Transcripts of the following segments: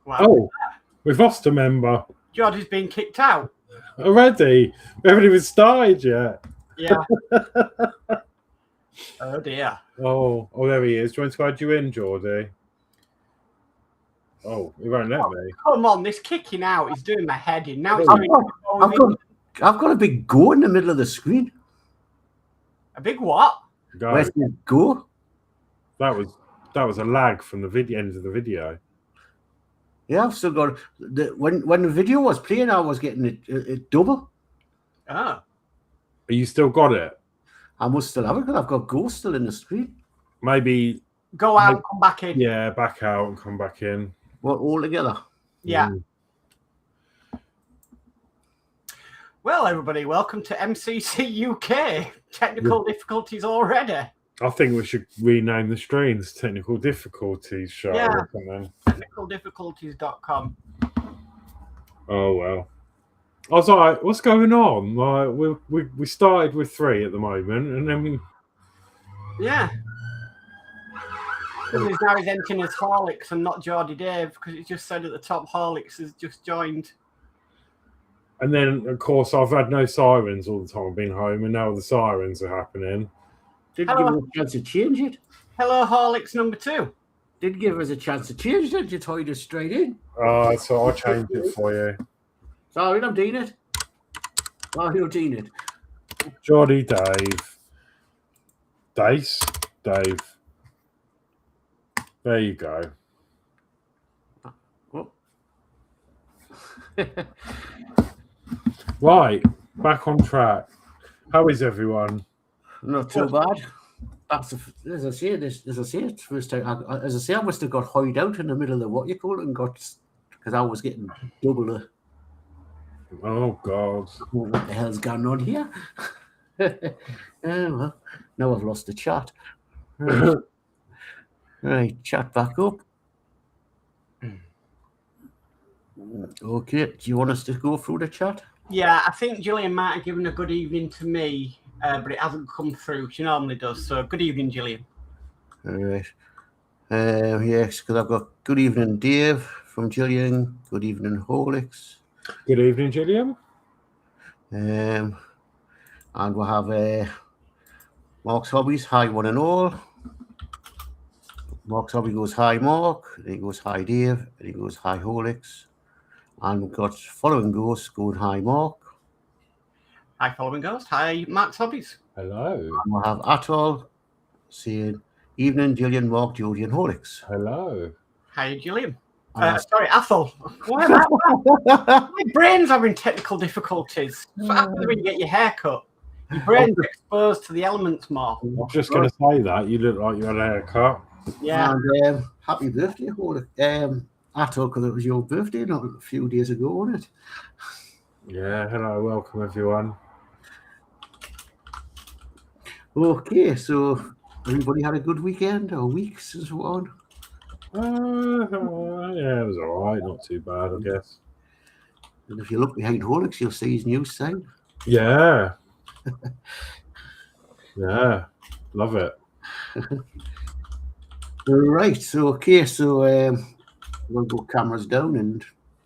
Oh, we've lost a member. Geordie's been kicked out. Already? We haven't even started yet. Yeah. Oh, dear. Oh, there he is. Do you want to add you in, Geordie? Oh, he won't let me. Come on, this kicking out is doing my head in. Now I've got a big go in the middle of the screen. A big what? Go. Where's the go? That was a lag from the end of the video. Yeah, I've still got when the video was playing, I was getting it double. Oh. You still got it? I must still have it because I've got go still in the screen. Maybe go out and come back in. Yeah, back out and come back in. What, all together? Yeah. Well, everybody, welcome to MCC UK. Technical difficulties already. I think we should rename the streams Technical Difficulties Show. Yeah. Technicaldifficulties.com. Oh, well. I was like, what's going on? Like, we started with 3 at the moment, and then we... Yeah. Because now he's entering as Horlixs and not Geordie Dave, because it just said at the top Horlixs has just joined. And then, of course, I've had no sirens all the time. I've been home, and now the sirens are happening. Didn't give us a chance to change it. Hello, Horlicks number 2. Didn't give us a chance to change it. You tied us straight in. So I changed it for you. Sorry, I'm doing it. Oh, you're doing it. Geordie Dave. Dave. There you go. What? Right, back on track. How is everyone? Not too bad. As I say, it's first time. As I say, I must have got hied out in the middle of what you call it and got because I was getting double the. Oh God! What the hell's going on here? Well, now I've lost the chat. Right, chat back up. Okay, do you want us to go through the chat? Yeah, I think Gillian might have given a good evening to me, but it hasn't come through. She normally does. So, good evening, Gillian. All right. Yes, because I've got good evening, Dave from Gillian. Good evening, Horlixs. Good evening, Gillian. And we'll have Mark's Hobbies. Hi, one and all. Mark's Hobby goes hi, Mark. And he goes hi, Dave. And he goes hi, Horlixs. And we've got Following Ghost going hi, Mark. Hi, Following Ghost. Hi, Mark's Hobbies. Hello. And we'll have Atoll saying evening, Gillian, Mark, Geordie, and Horlixs. Hello. Hi, Gillian. Sorry, Athol. Why am I? My brain's having technical difficulties. What happens when you get your hair cut? Your brain's exposed to the elements more. I was just going to say that. You look like you had a haircut. Yeah. And happy birthday, Horlixs. Atoll, because it was your birthday not a few days ago, wasn't it? Yeah, hello, welcome everyone. Okay, so everybody had a good weekend or weeks and so on? Yeah, it was all right, not too bad, I guess. And if you look behind Horlixs, you'll see his new sign. Yeah. Yeah, love it. Right, so okay, so we'll go cameras down and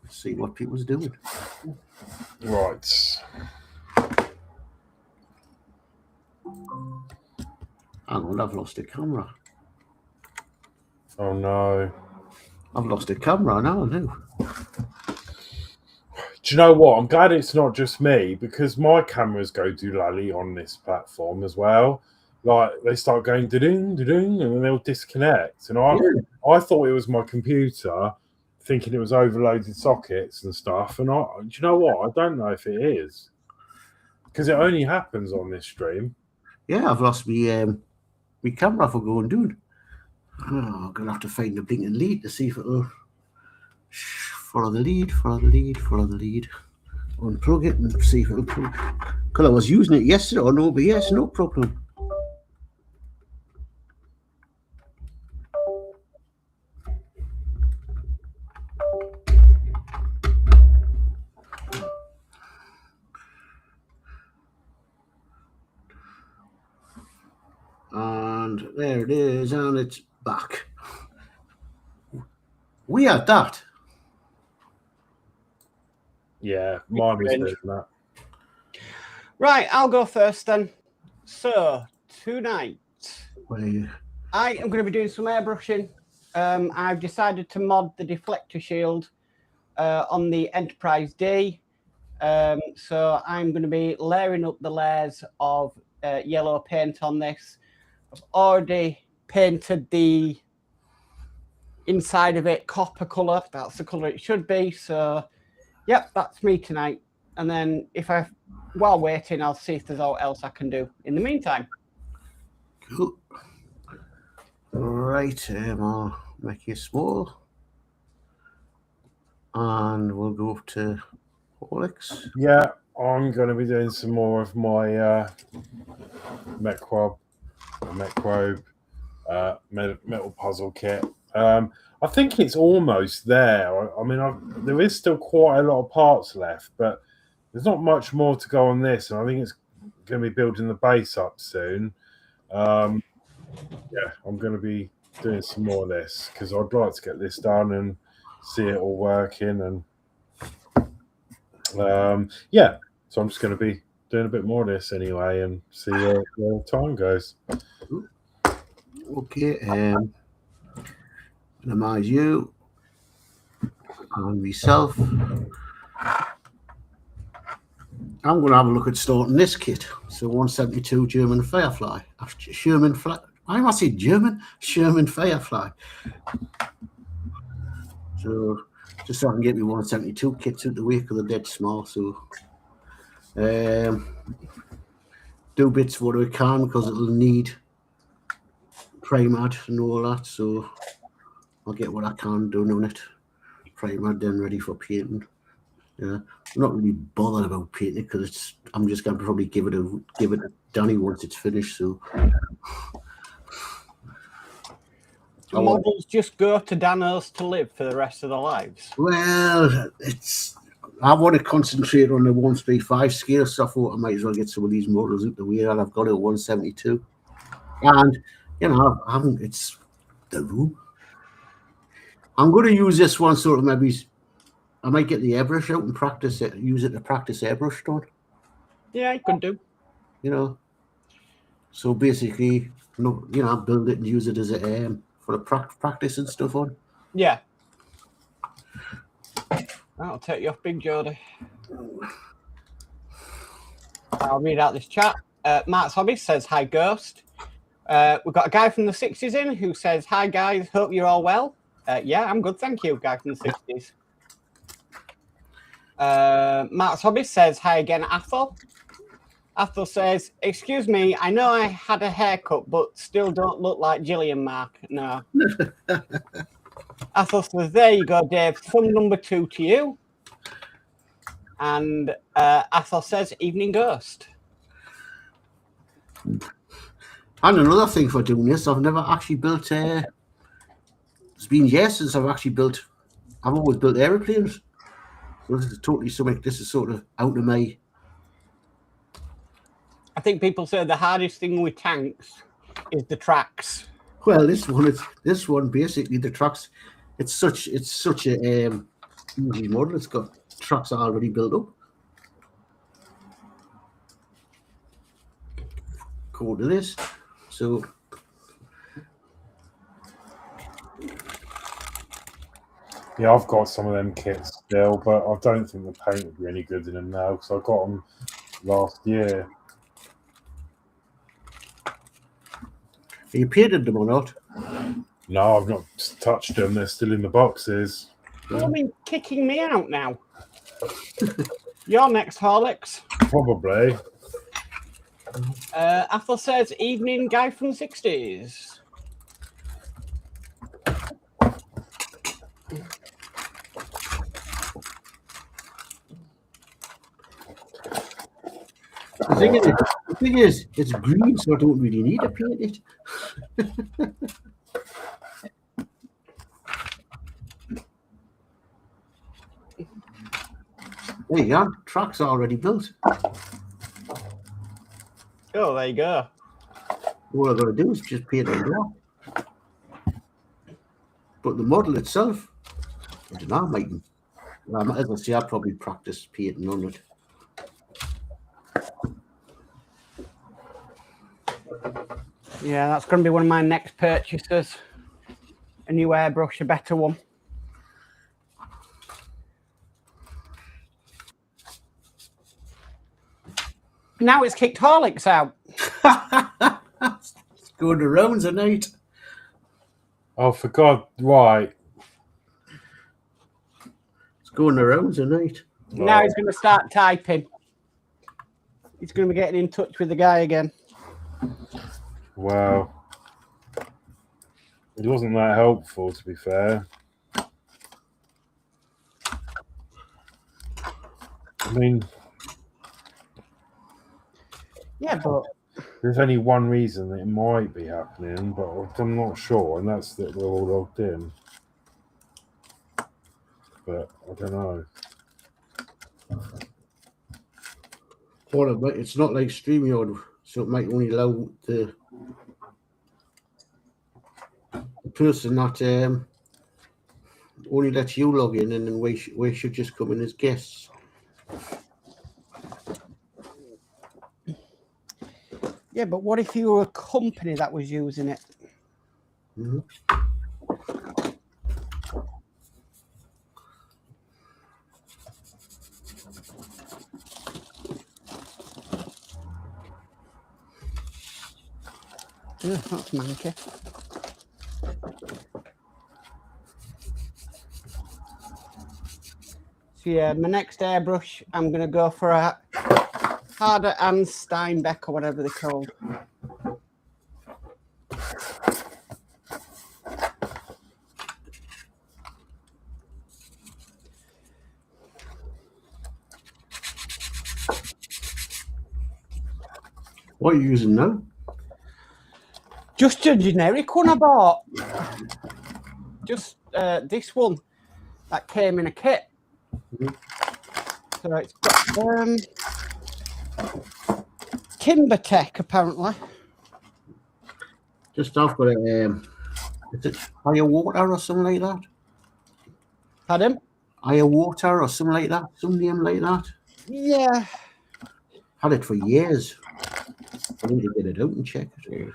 see what people's doing. Right. Hang on, I've lost a camera. Oh no. I've lost a camera now, Do you know what? I'm glad it's not just me, because my cameras go doolally on this platform as well. Like, they start going da-ding, da-ding, and then they'll disconnect. And I thought it was my computer, thinking it was overloaded sockets and stuff. And do you know what? I don't know if it is, because it only happens on this stream. Yeah, I've lost my camera for going doing. Oh, I'm going to have to find the blinking lead to see if it'll follow the lead. Unplug it and see if it'll plug. Because I was using it yesterday on OBS, no problem. And there it is, and it's back. We had that. Yeah, mine was doing that. Right, I'll go first then. So tonight, I am going to be doing some airbrushing. I've decided to mod the deflector shield on the Enterprise D. So I'm going to be layering up the layers of yellow paint on this. I've already painted the inside of it copper colour. That's the colour it should be. So, yep, that's me tonight. And then while waiting, I'll see if there's all else I can do in the meantime. Cool. Right, I'll make you small. And we'll go up to Horlixs. Yeah, I'm going to be doing some more of my Mccuk metal puzzle kit. I think it's almost there. I mean, there is still quite a lot of parts left, but there's not much more to go on this, and I think it's going to be building the base up soon. Yeah, I'm going to be doing some more of this because I'd like to get this done and see it all working. And yeah, so I'm just going to be doing a bit more of this anyway and see where time goes. Okay, minimize you and myself. I'm going to have a look at starting this kit. So 172 German Firefly. Sherman Firefly. So just so I can get me 172 kits out the way because they're dead small. So do bits what I can because it'll need primer and all that. So I'll get what I can done on it. Primer then ready for painting. Yeah, I'm not really bothered about painting it because I'm just going to probably give it to Danny once it's finished. So the models just go to Danno's to live for the rest of their lives. Well, I want to concentrate on the 135 scale, so I thought I might as well get some of these models out the way. And I've got it at 172, and it's the room. I'm going to use this one sort of maybe. I might get the airbrush out and practice it. Use it to practice airbrush on. Yeah, you could do. So basically, build it and use it as a for the practice and stuff on. Yeah. That'll take you off, Big Geordie. I'll read out this chat. Mark's Hobbies says, hi, Ghost. We've got a guy from the 60s in who says, hi, guys. Hope you're all well. Yeah, I'm good. Thank you, guy from the 60s. Mark's Hobby says, hi again, Athol. Athol says, excuse me, I know I had a haircut, but still don't look like Gillian, Mark. No. Athol says, there you go, Dave. Thumb number 2 to you. And Athol says, evening ghost. And another thing for doing this, I've never actually built it's been years since I've always built aeroplanes. This is totally something. This is sort of out of my. I think people say the hardest thing with tanks is the tracks. Well, this one basically the tracks. It's such a easy model. It's got tracks already built up. Go to this. So. Yeah, I've got some of them kits still, but I don't think the paint would be any good in them now because I got them last year. Have you painted them or not? No, I've not touched them. They're still in the boxes. You mean kicking me out now? You're next, Horlixs. Probably. Athol says, evening, guy from the 60s. The thing is, it's green, so I don't really need to paint it. There you go. Track's already built. Oh, there you go. All I've got to do is just paint it black. But the model itself, I don't know, As I say, I'd probably practice painting on it. Yeah, that's going to be one of my next purchases. A new airbrush, a better one. Now it's kicked Horlicks out. It's going the rounds at night. Oh, for God, right. It's going the rounds at night. Now he's going to start typing. He's going to be getting in touch with the guy again. Wow. It wasn't that helpful, to be fair. I mean... Yeah, but... There's only one reason that it might be happening, but I'm not sure, and that's that we're all logged in. But I don't know. Well, it's not like StreamYard, so it might only allow the person that only lets you log in, and then we should just come in as guests. Yeah, but what if you were a company that was using it? Mm-hmm. Yeah, that's manky. So yeah, my next airbrush, I'm going to go for a Harder and Steinbeck or whatever they're called. What are you using now? Just a generic one I bought. Just this one that came in a kit. Mm-hmm. So it's got Timber Tech apparently. Just I've got a is it Higher Water or something like that? Pardon? Higher Water or something like that? Some name like that? Yeah. Had it for years. I need to get it out and check it.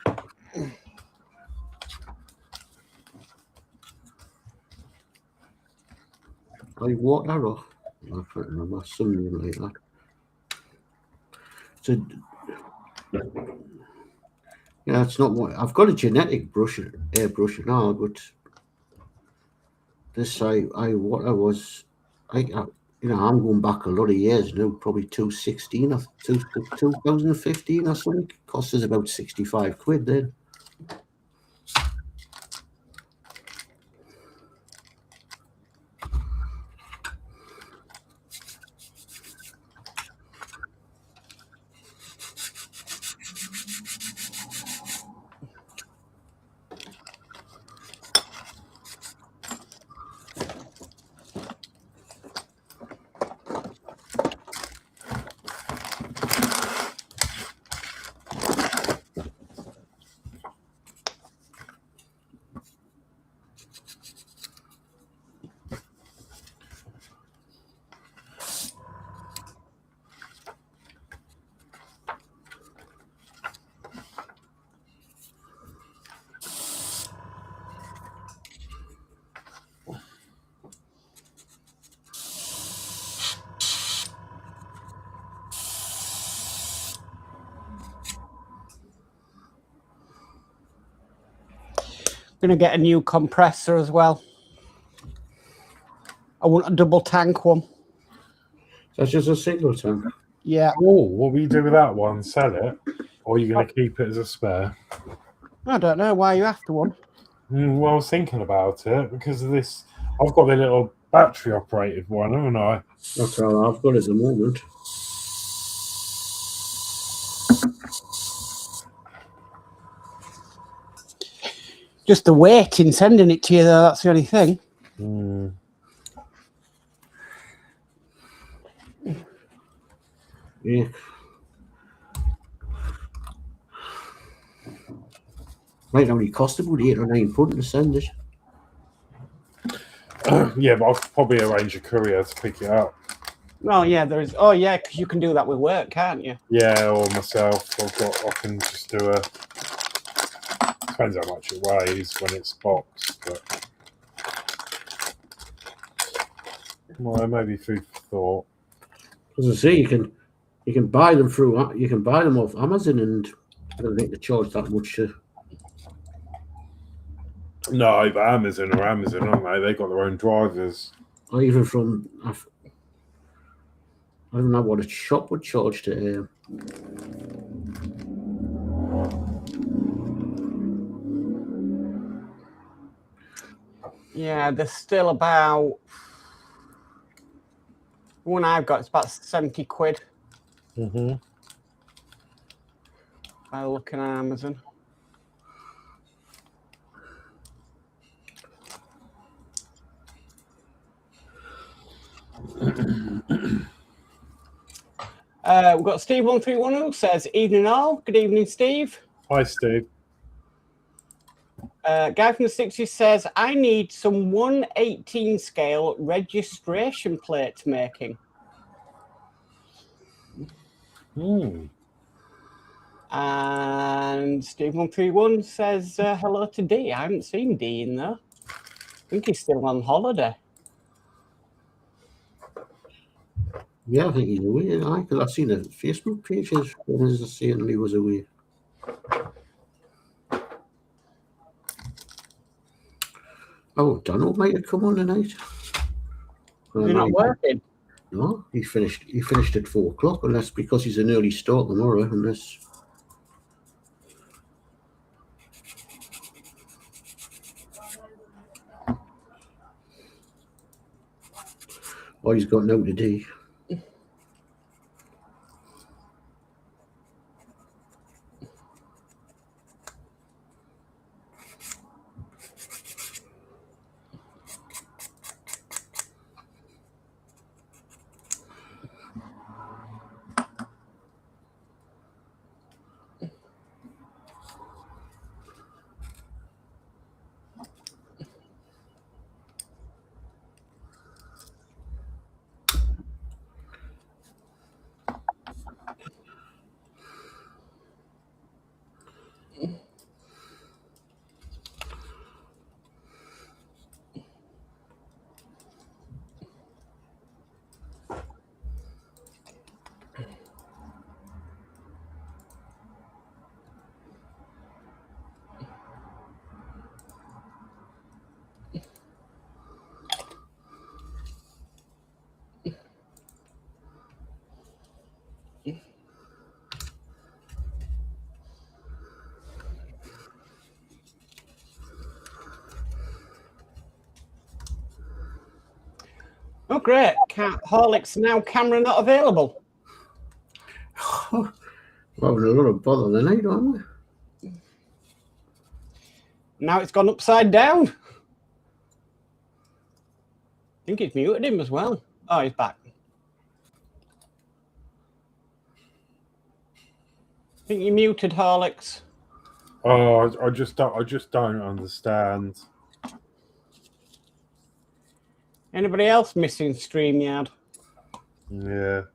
Higher Water or I can't remember, some name like that. So yeah, it's not what I've got a genetic airbrush now, but this I'm going back a lot of years now, probably 2016 or 2015 or something. It cost us about 65 quid then. Gonna get a new compressor as well. I want a double tank one. That's just a single tank. Yeah. Oh, what will you do with that one? Sell it? Or are you going to keep it as a spare? I don't know why you after one. Well, I was thinking about it because of this. I've got the little battery operated one, haven't I? That's all I've got at the moment. Just the weight in sending it to you, though, that's the only thing. Yeah. Might only cost about £8 or £9 to send it. Yeah, but I'll probably arrange a courier to pick it up. Well, yeah, there is. Oh, yeah, because you can do that with work, can't you? Yeah, or myself. I can just do a. Depends how much it weighs when it's boxed, but well, maybe food for thought. As I say, you can buy them through. You can buy them off Amazon, and I don't think they charge that much. No, but Amazon, aren't they? They got their own drivers. Or even from. I don't know what a shop would charge to. Yeah, there's still about. The one I've got, it's about 70 quid. Mm-hmm. By looking at Amazon. We've got Steve1310 who says, evening all. Good evening, Steve. Hi, Steve. Guy from the 60s says, I need some 1/18 scale registration plates making. And Steve131 says, hello to D. I haven't seen D in there. I think he's still on holiday. Yeah, I think he's away. Because I've seen the Facebook pages when I was saying he was away. Oh, Danno might have come on tonight. You're not working? No, he finished at 4 o'clock, unless because he's an early start tomorrow, unless. Or he's got no today. Oh, great. Horlixs now camera not available. Well, we're a lot of bother tonight, aren't we? Now it's gone upside down. I think it's muted him as well. Oh, he's back. I think you muted Horlixs. Oh, I just don't understand. Anybody else missing StreamYard? Yeah.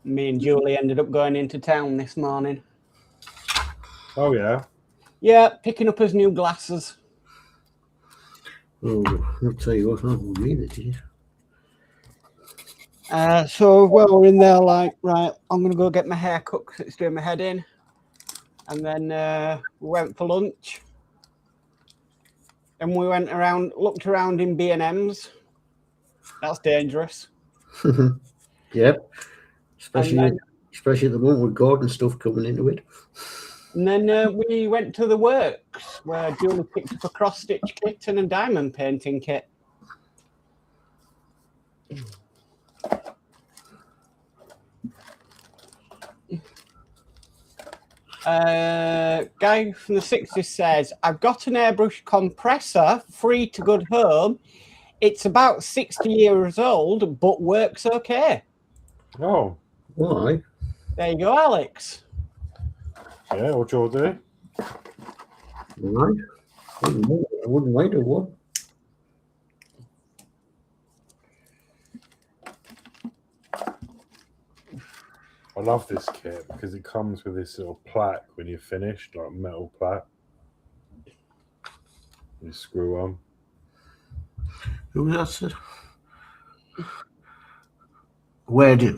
Me and Julie ended up going into town this morning. Oh, yeah? Yeah, picking up his new glasses. Oh, I'll tell you what, I haven't read it here. So we're in there like, right, I'm going to go get my hair cut because it's doing my head in. And then we went for lunch. And we went around, looked around in B&M's. That's dangerous. Yep. Especially Especially at the moment with garden stuff coming into it. And then we went to the works where Julie picked up a cross-stitch kit and a diamond painting kit. Guy from the 60s says, I've got an airbrush compressor, free to good home. It's about 60 years old, but works okay. Oh. Why? There you go, Alex. Yeah, or Geordie. Right. I wouldn't mind it, what? I love this kit because it comes with this little plaque when you're finished, like a metal plaque. You screw on. Who was that, said? Where do you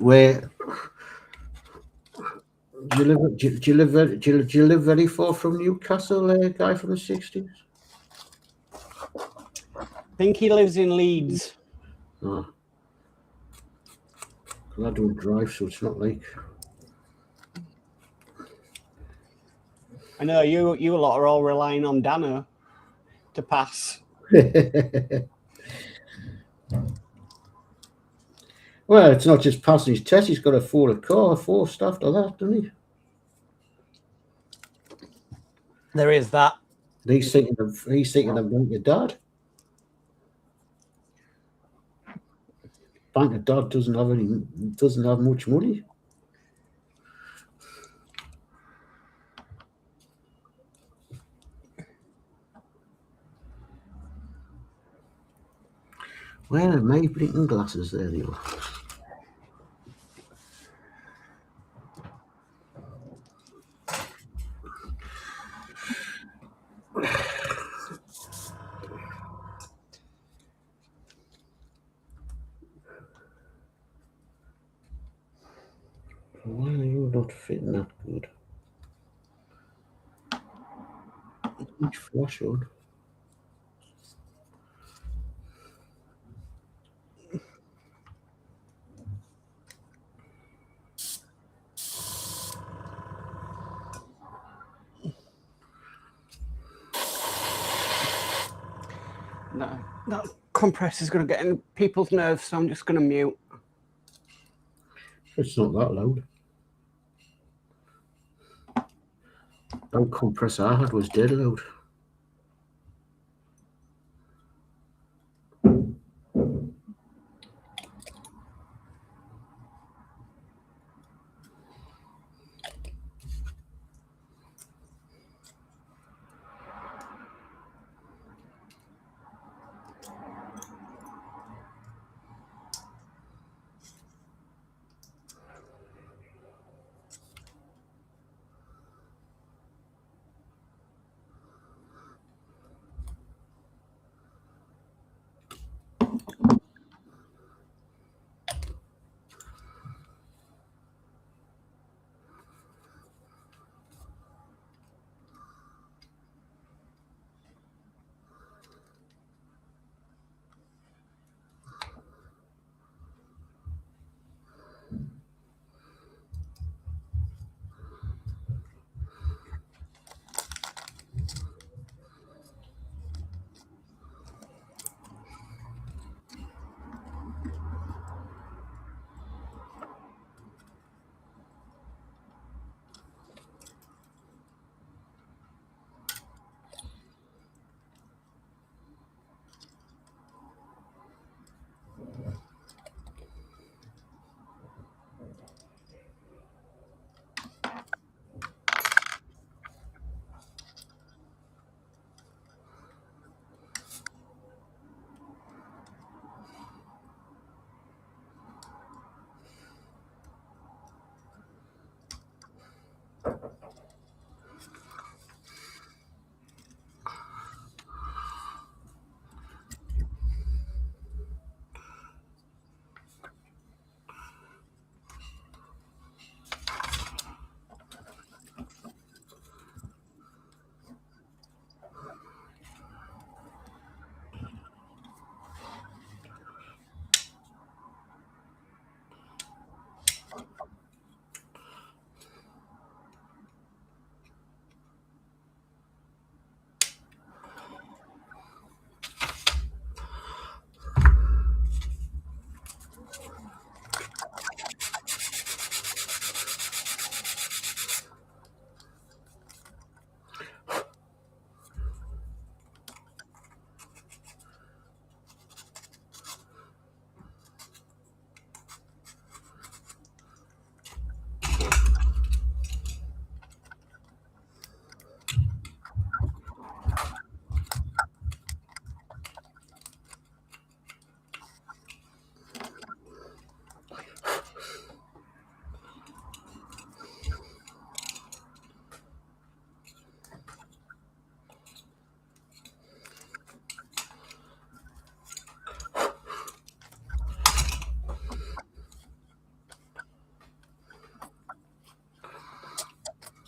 live very far from Newcastle, guy from the 60s? I think he lives in Leeds. Oh. I don't drive, so it's not like. I know you lot are all relying on Danno to pass. Well, it's not just passing his test. He's got to afford a car, forced after that, doesn't he? There is that. He's thinking about your dad. Bank of dad doesn't have much money. Where are my blinking glasses? There they are. Why are you not fitting that good? Each flash on. No, that compressor's going to get in people's nerves, so I'm just going to mute. It's not that loud. That compressor I had was dead loud.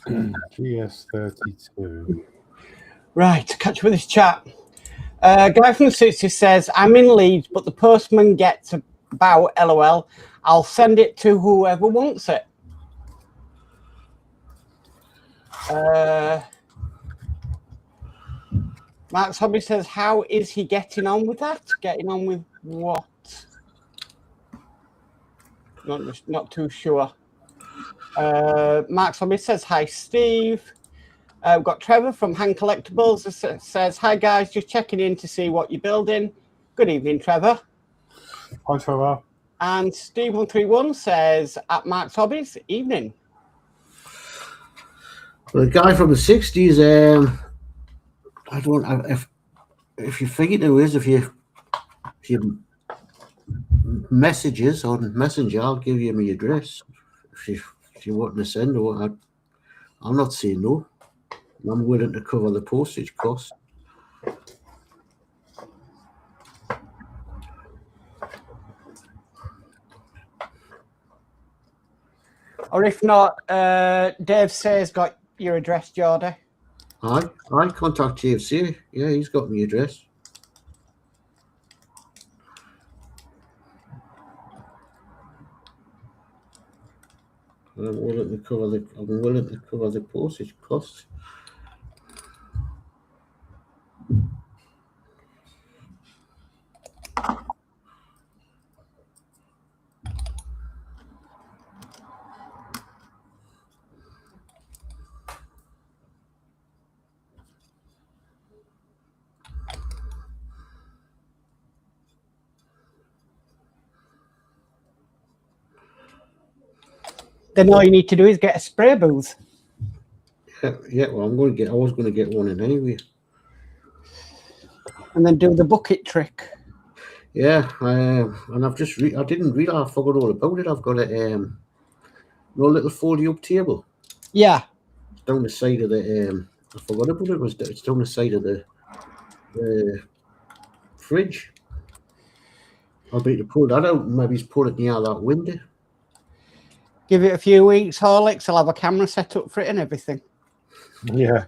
GS32. Right, catch up with this chat. Guy from the 60s says, I'm in Leeds, but the postman gets about LOL. I'll send it to whoever wants it. Mark's Hobby says, how is he getting on with that? Getting on with what? Not too sure. Mark's Hobby says, hi, Steve. We've got Trevor from Hand Collectibles that says, hi, guys, just checking in to see what you're building. Good evening, Trevor. Hi, Trevor. And Steve131 says, at Mark's Hobbies, evening. Well, the guy from the 60s, I don't, if you figure there is, if you messages on Messenger, I'll give you my address. If you want to send, or I'll not say no. I'm willing to cover the postage cost. Or if not, Dave says got your address, Geordie. I contact JFC. Yeah, he's got my address. I'm willing to cover the postage costs. Then all you need to do is get a spray booth. Yeah. Well, I was going to get one in anyway. And then do the bucket trick. Yeah, and I've just I didn't realize I forgot all about it. I've got a little foldy up table. Yeah. Down the side of the I forgot about it. It's down the side of the fridge. I'll be to pull that out and maybe pull it near that window. Give it a few weeks, Horlixs. I'll have a camera set up for it and everything. Yeah.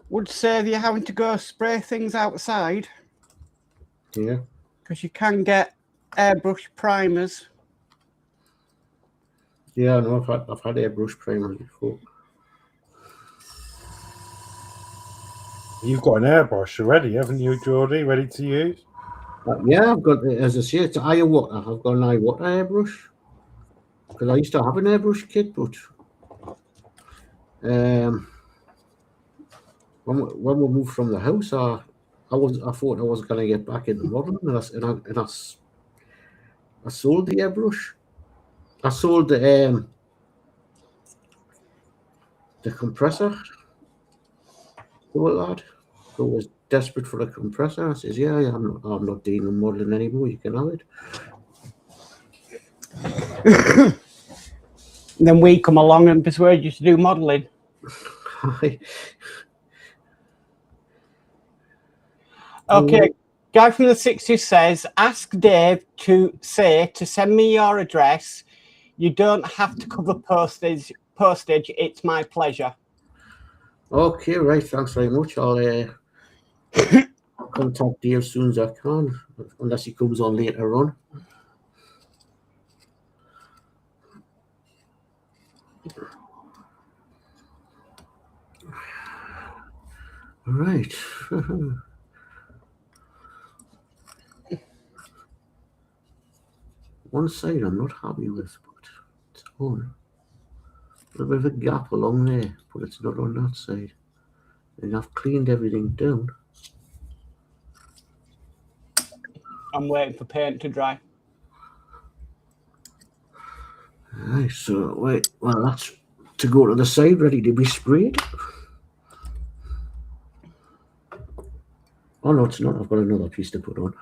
Would save you having to go spray things outside. Yeah. Because you can get airbrush primers. Yeah, no, I've had airbrush primers before. You've got an airbrush already, haven't you, Geordie? Ready to use? Yeah, I've got, as I say, it's Iwater. I've got an Iwater airbrush. Because I used to have an airbrush kit, but when we moved from the house, I thought I was going to get back into modeling, and I sold the airbrush. I sold the compressor to a lad who was desperate for a compressor. I says, yeah, I'm not doing modeling anymore. You can have it. And then we come along and persuade you to do modeling. Okay, guy from the 60s says, ask Dave to send me your address. You don't have to cover postage. It's my pleasure. Okay, right. Thanks very much. I'll contact Dave as soon as I can, unless he comes on later on. All right. One side I'm not happy with, but it's on. A bit of a gap along there, but it's not on that side. And I've cleaned everything down. I'm waiting for paint to dry. Right, so wait, well, that's to go to the side, ready to be sprayed. Oh no, it's not. I've got another piece to put on.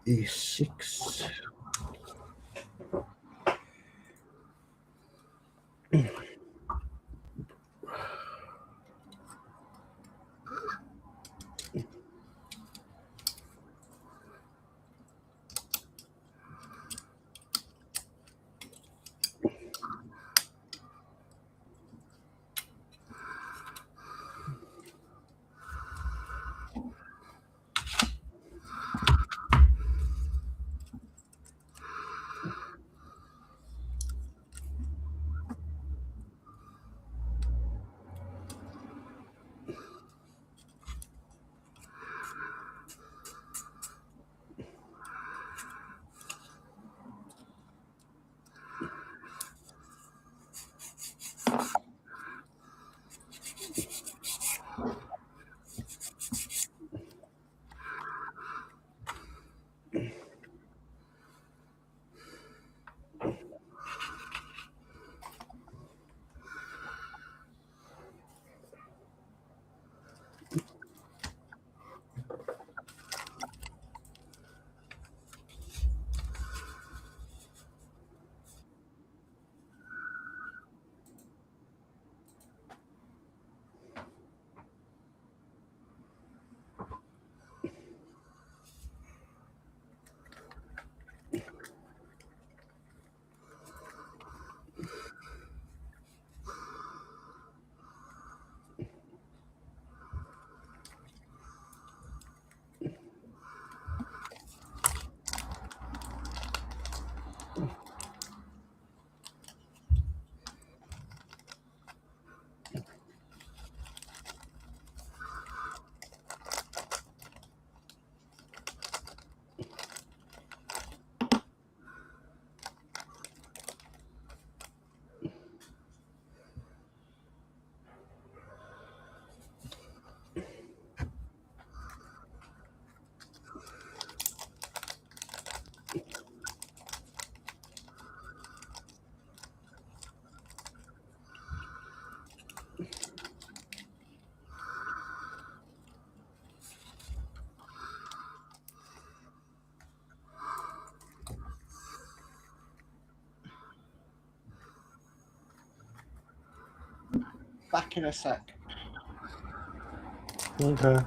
A6. Back in a sec. Okay.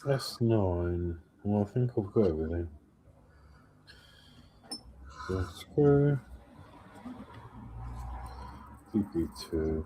S9. Well, I think I've got everything. The screw. DP2.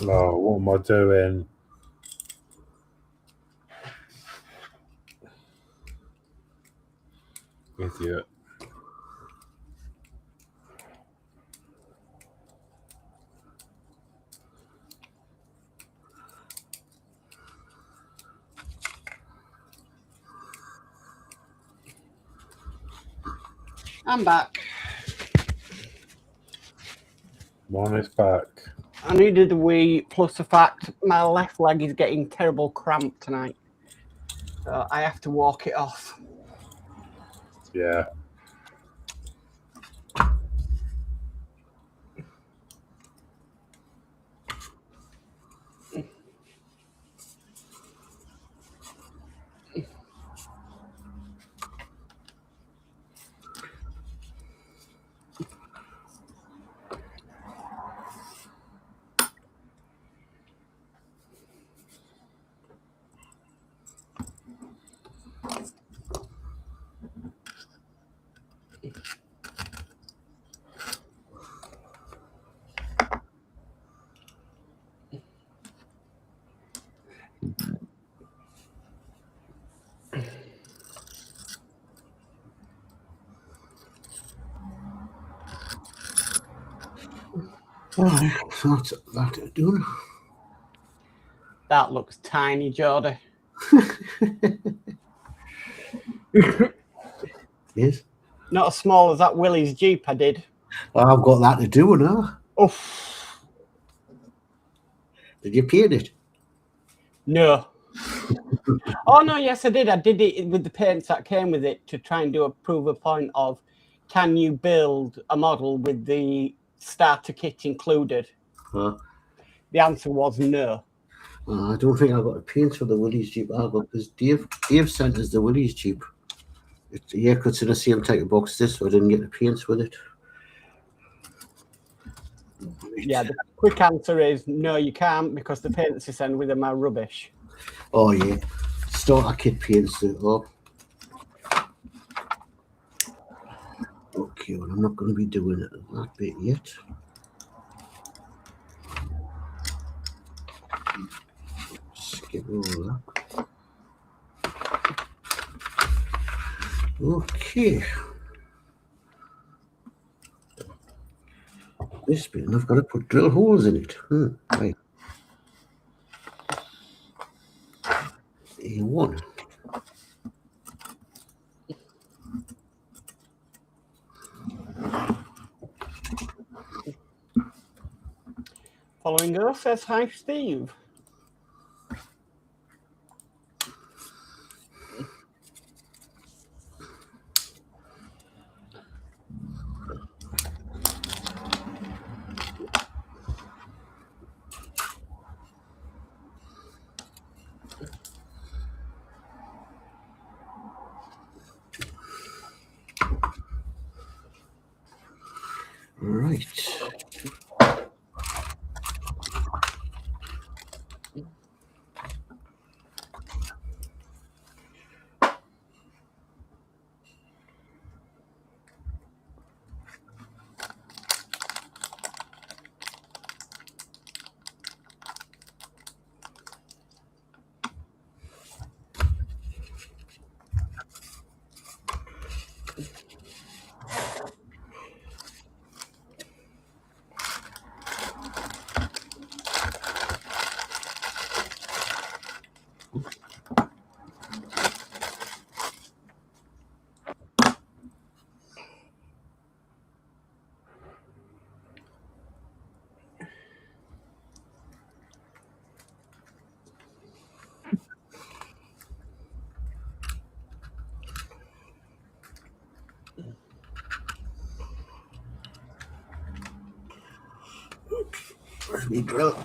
Oh, what am I doing? Idiot. I'm back. Mine is back. I needed the wee, plus the fact my left leg is getting terrible cramp tonight. So I have to walk it off. Yeah. Right, so that's that done. That looks tiny, Geordie. Yes. Not as small as that Willie's Jeep I did. I've got that to do now. Oof. Did you paint it? No. Oh, no, yes, I did. I did it with the paints that came with it to try and prove a point of, can you build a model with the starter kit included? Huh? The answer was no. I don't think I got the paints for the Willie's Jeep. I got because Dave sent us the Willie's Jeep. Yeah, it's in the same type of box this, so I didn't get the paints with it. Right. Yeah, the quick answer is no, you can't, because the paints you send with them are rubbish. Oh yeah, starter kit paints. Oh. Okay, well, I'm not going to be doing that bit yet. Skip all that. Okay. This bit, I've got to put drill holes in it. Right. A1. Following us says, hi, Steve. Right. Where's my drill?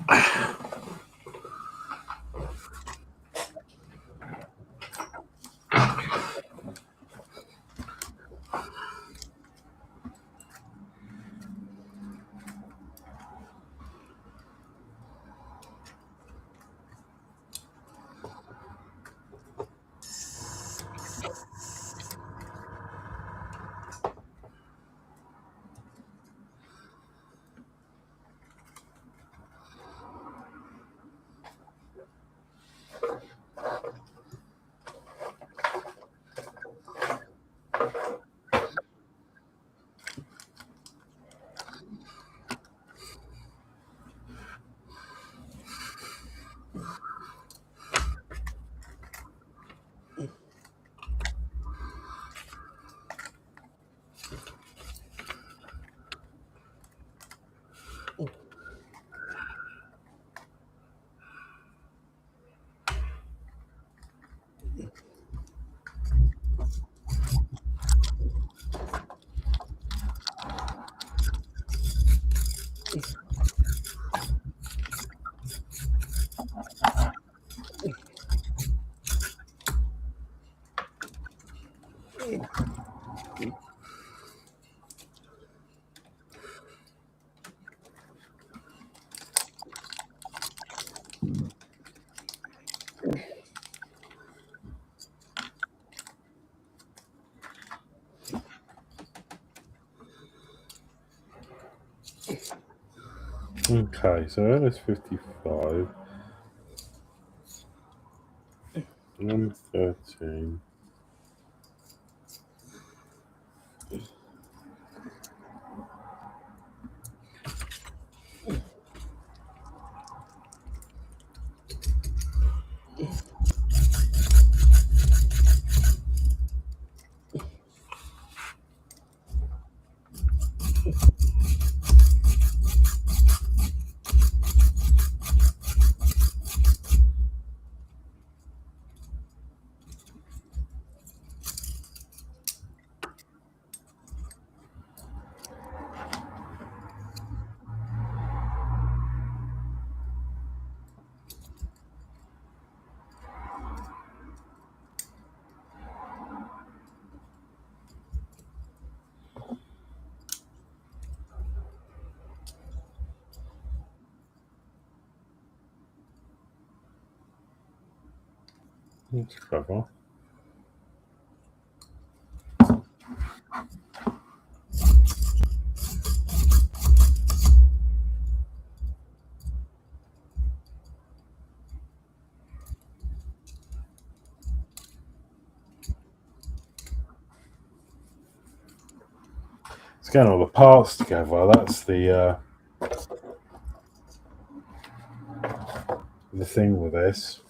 Okay, so LS 55. 113. That's clever. It's getting all the parts together. That's the thing with this.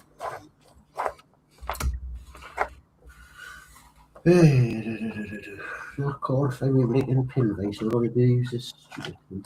Of course, I'm making a pin base. I've got to use this stupid thing.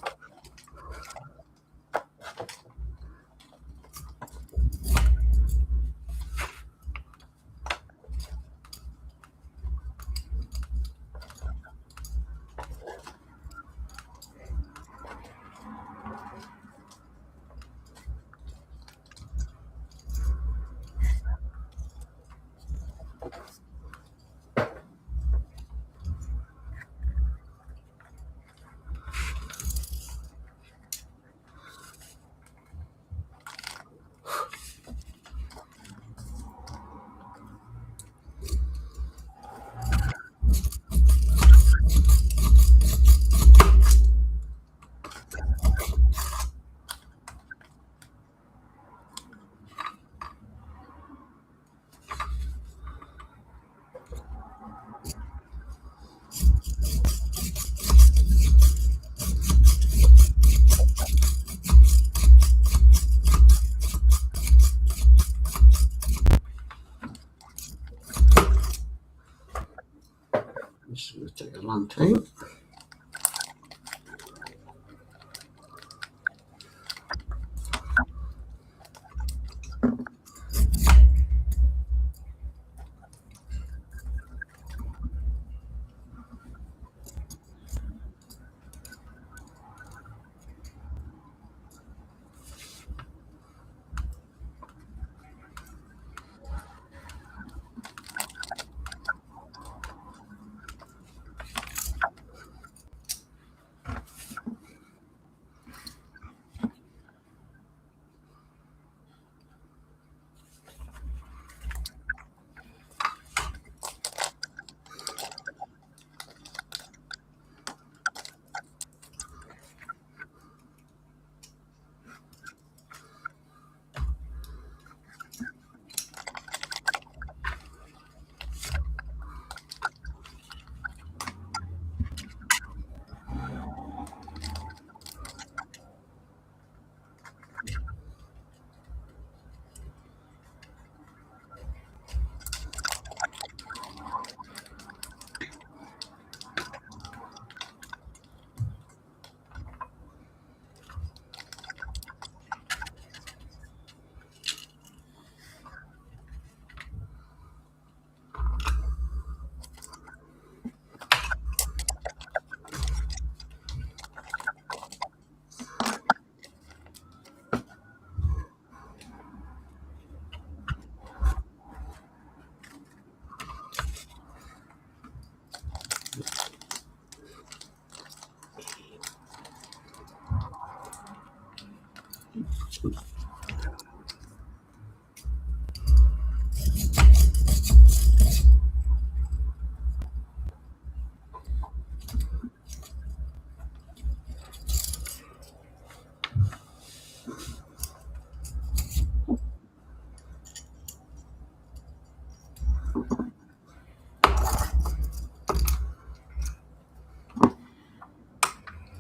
This is going to take a long time.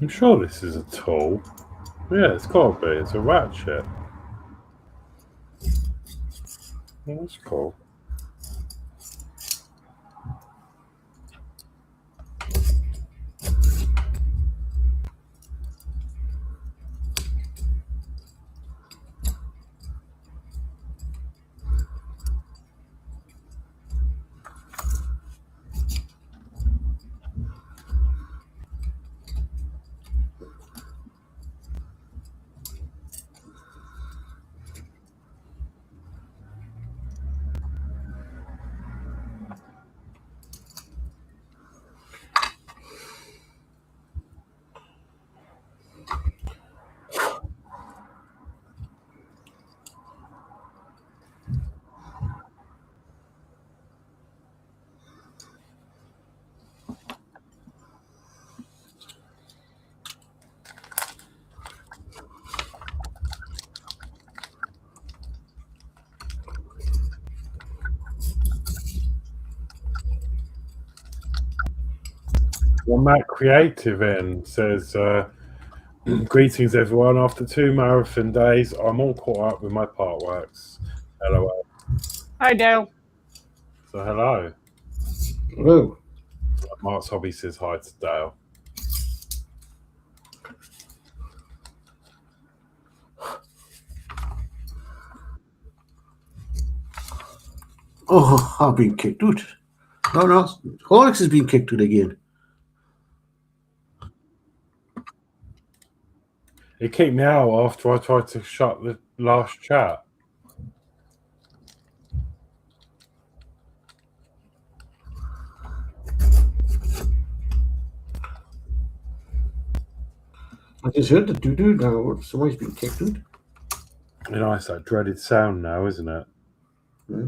I'm sure this is a tool. Yeah, it's got to be. It's a ratchet. Oh, that's cool. Well, Matt Creative in says, greetings everyone. After 2 marathon days, I'm all caught up with my Partworks. LOL. Hi, Dale. So hello. Hello. Mark's Hobby says hi to Dale. Oh, I've been kicked out. No, Horlixs has been kicked out again. It kicked me out after I tried to shut the last chat. I just heard the doo-doo now. Somebody's been kicked out. You know, it's that dreaded sound now, isn't it? Yeah.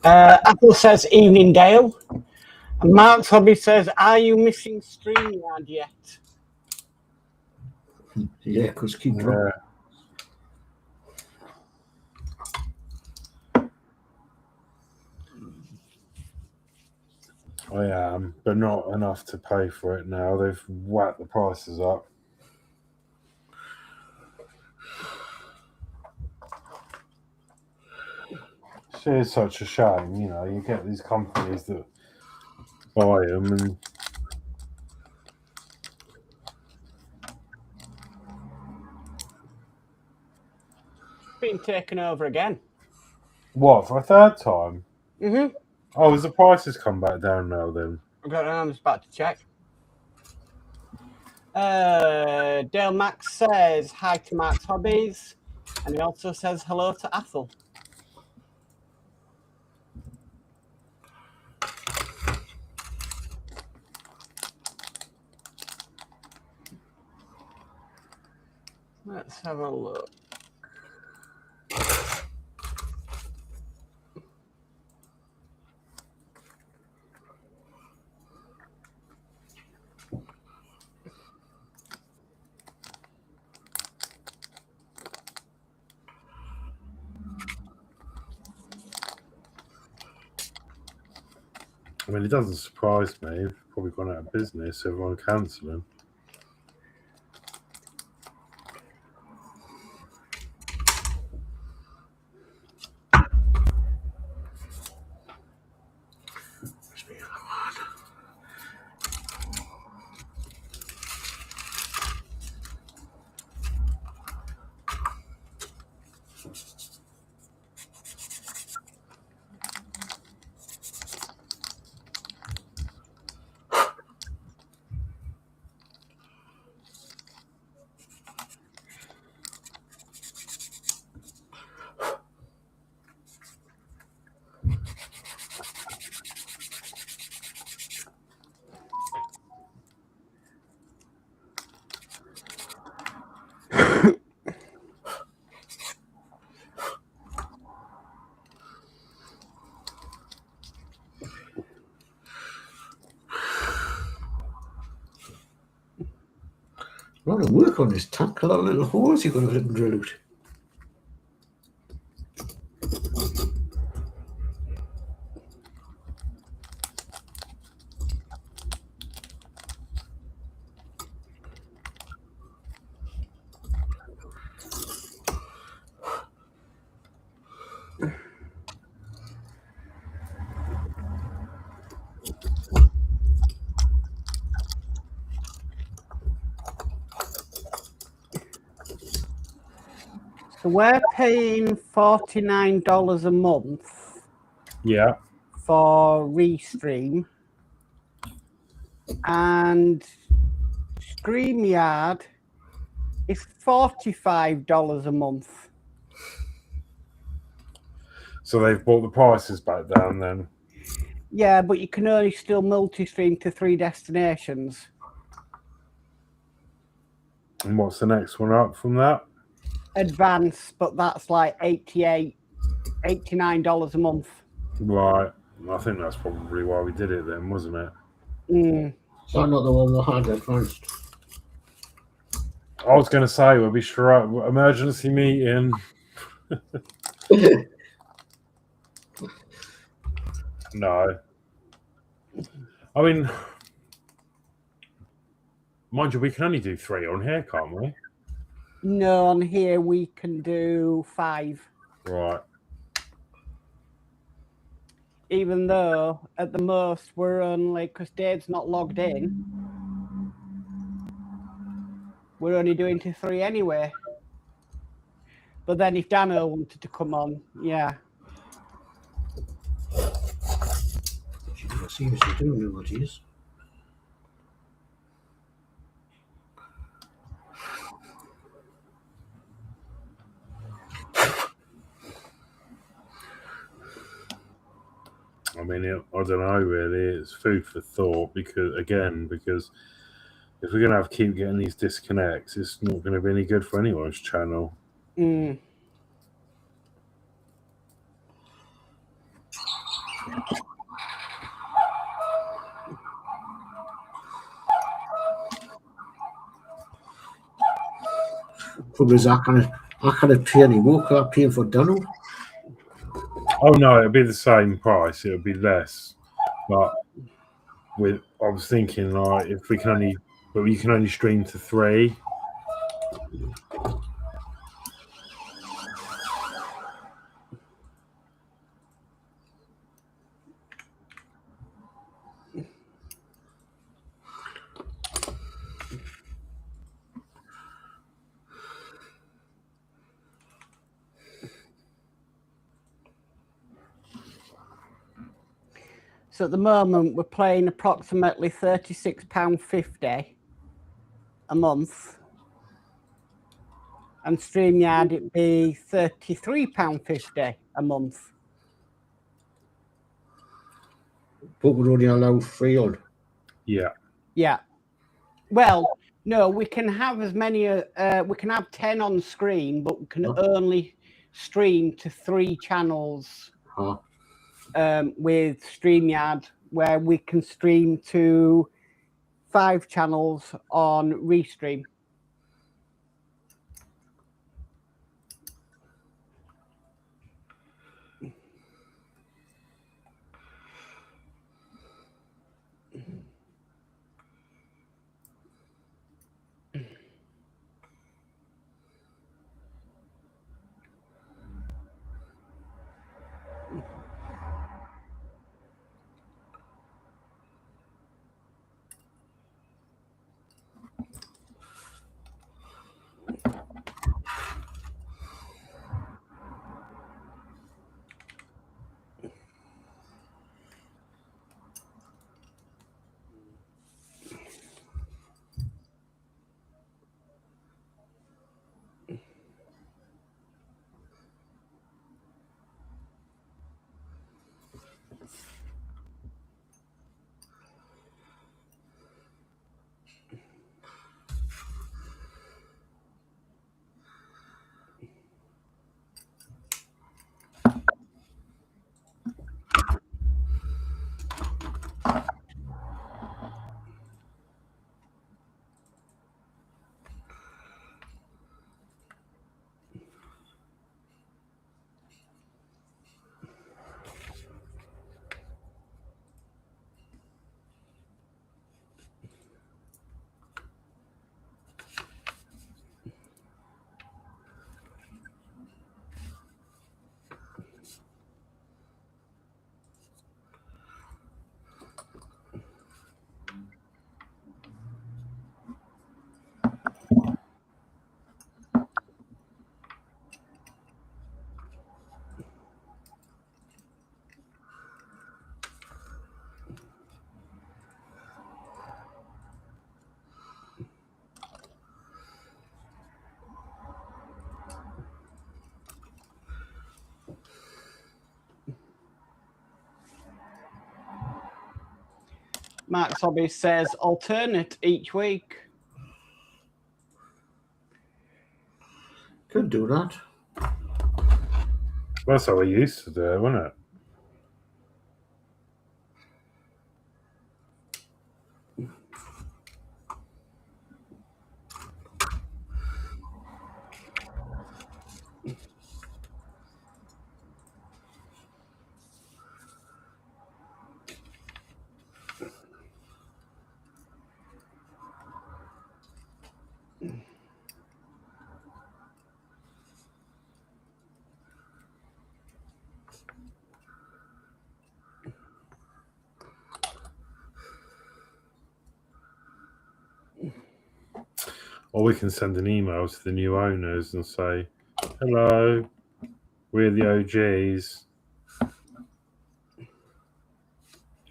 Apple says, evening, Dale. And Mark's Hobby says, are you missing StreamYard yet? Yeah, because keep dropping. I am, but not enough to pay for it now. They've whacked the prices up. It's such a shame, you know. You get these companies that buy them and. Been taken over again. What, for a third time? Mm-hmm. Oh, has the prices come back down now then? I don't know, I'm just about to check. Dale Max says hi to Mark's Hobbies, and he also says hello to Athel. Let's have a look. I mean, it doesn't surprise me. They've probably gone out of business. Everyone cancelling. A lot of work on this tank, a lot of little holes you've got to drill out. So we're paying $49 a month. Yeah. For Restream. And StreamYard is $45 a month. So they've brought the prices back down then? Yeah, but you can only still multi-stream to 3 destinations. And what's the next one up from that? Advance, but that's like $89 a month. Right. I think that's probably why we did it then, wasn't it? Mm. So not the one we had advanced. I was going to say, we'll be sure emergency meeting. No. I mean, mind you, we can only do 3 on here, can't we? No, on here we can do 5. Right. Even though at the most we're only, because Dave's not logged in, we're only doing to 3 anyway. But then if Danno wanted to come on, yeah. She never seems to do know what he is. I mean, I don't know, really. It's food for thought because if we're going to keep getting these disconnects, it's not going to be any good for anyone's channel. Mm. Trouble is, I can't pay any more because I'm paying for Danno. Oh no, it'll be the same price. It'll be less, but I was thinking like if we can only stream to 3. So at the moment, we're paying approximately £36.50 a month. And StreamYard, it'd be £33.50 a month. But we're only allowed 3 on. Yeah. Yeah. Well, no, we can have as many, we can have 10 on screen, but we can only stream to 3 channels with StreamYard, where we can stream to 5 channels on Restream. Mark's Hobby says alternate each week. Could do that. That's how we used to do it, wasn't it? Or we can send an email to the new owners and say, hello, we're the OGs.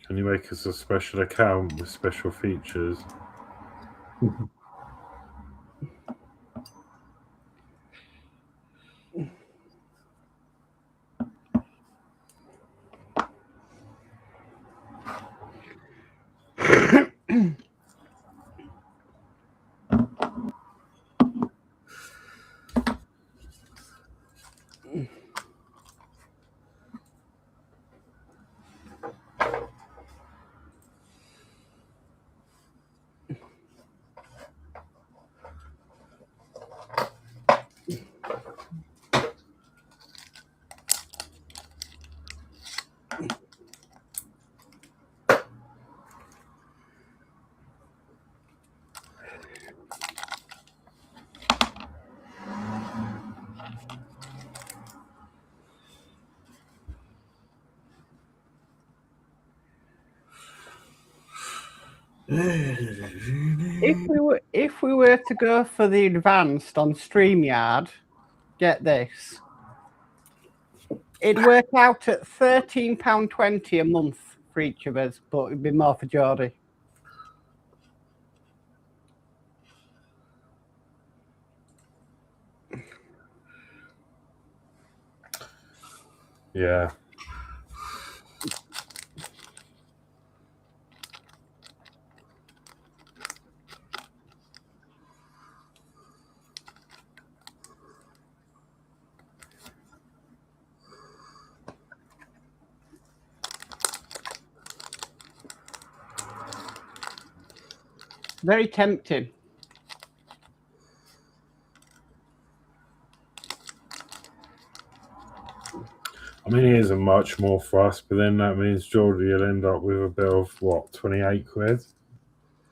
Can you make us a special account with special features? If we were to go for the advanced on StreamYard, get this, it'd work out at £13.20 a month for each of us, but it'd be more for Geordie. Yeah. Very tempting. I mean, it isn't much more for us, but then that means Geordie will end up with a bill of what, 28 quid?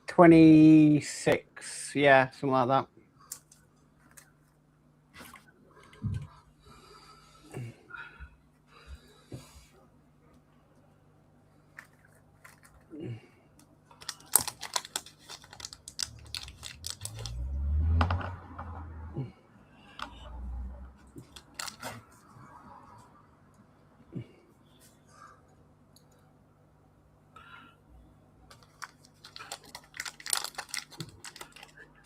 26, yeah, something like that.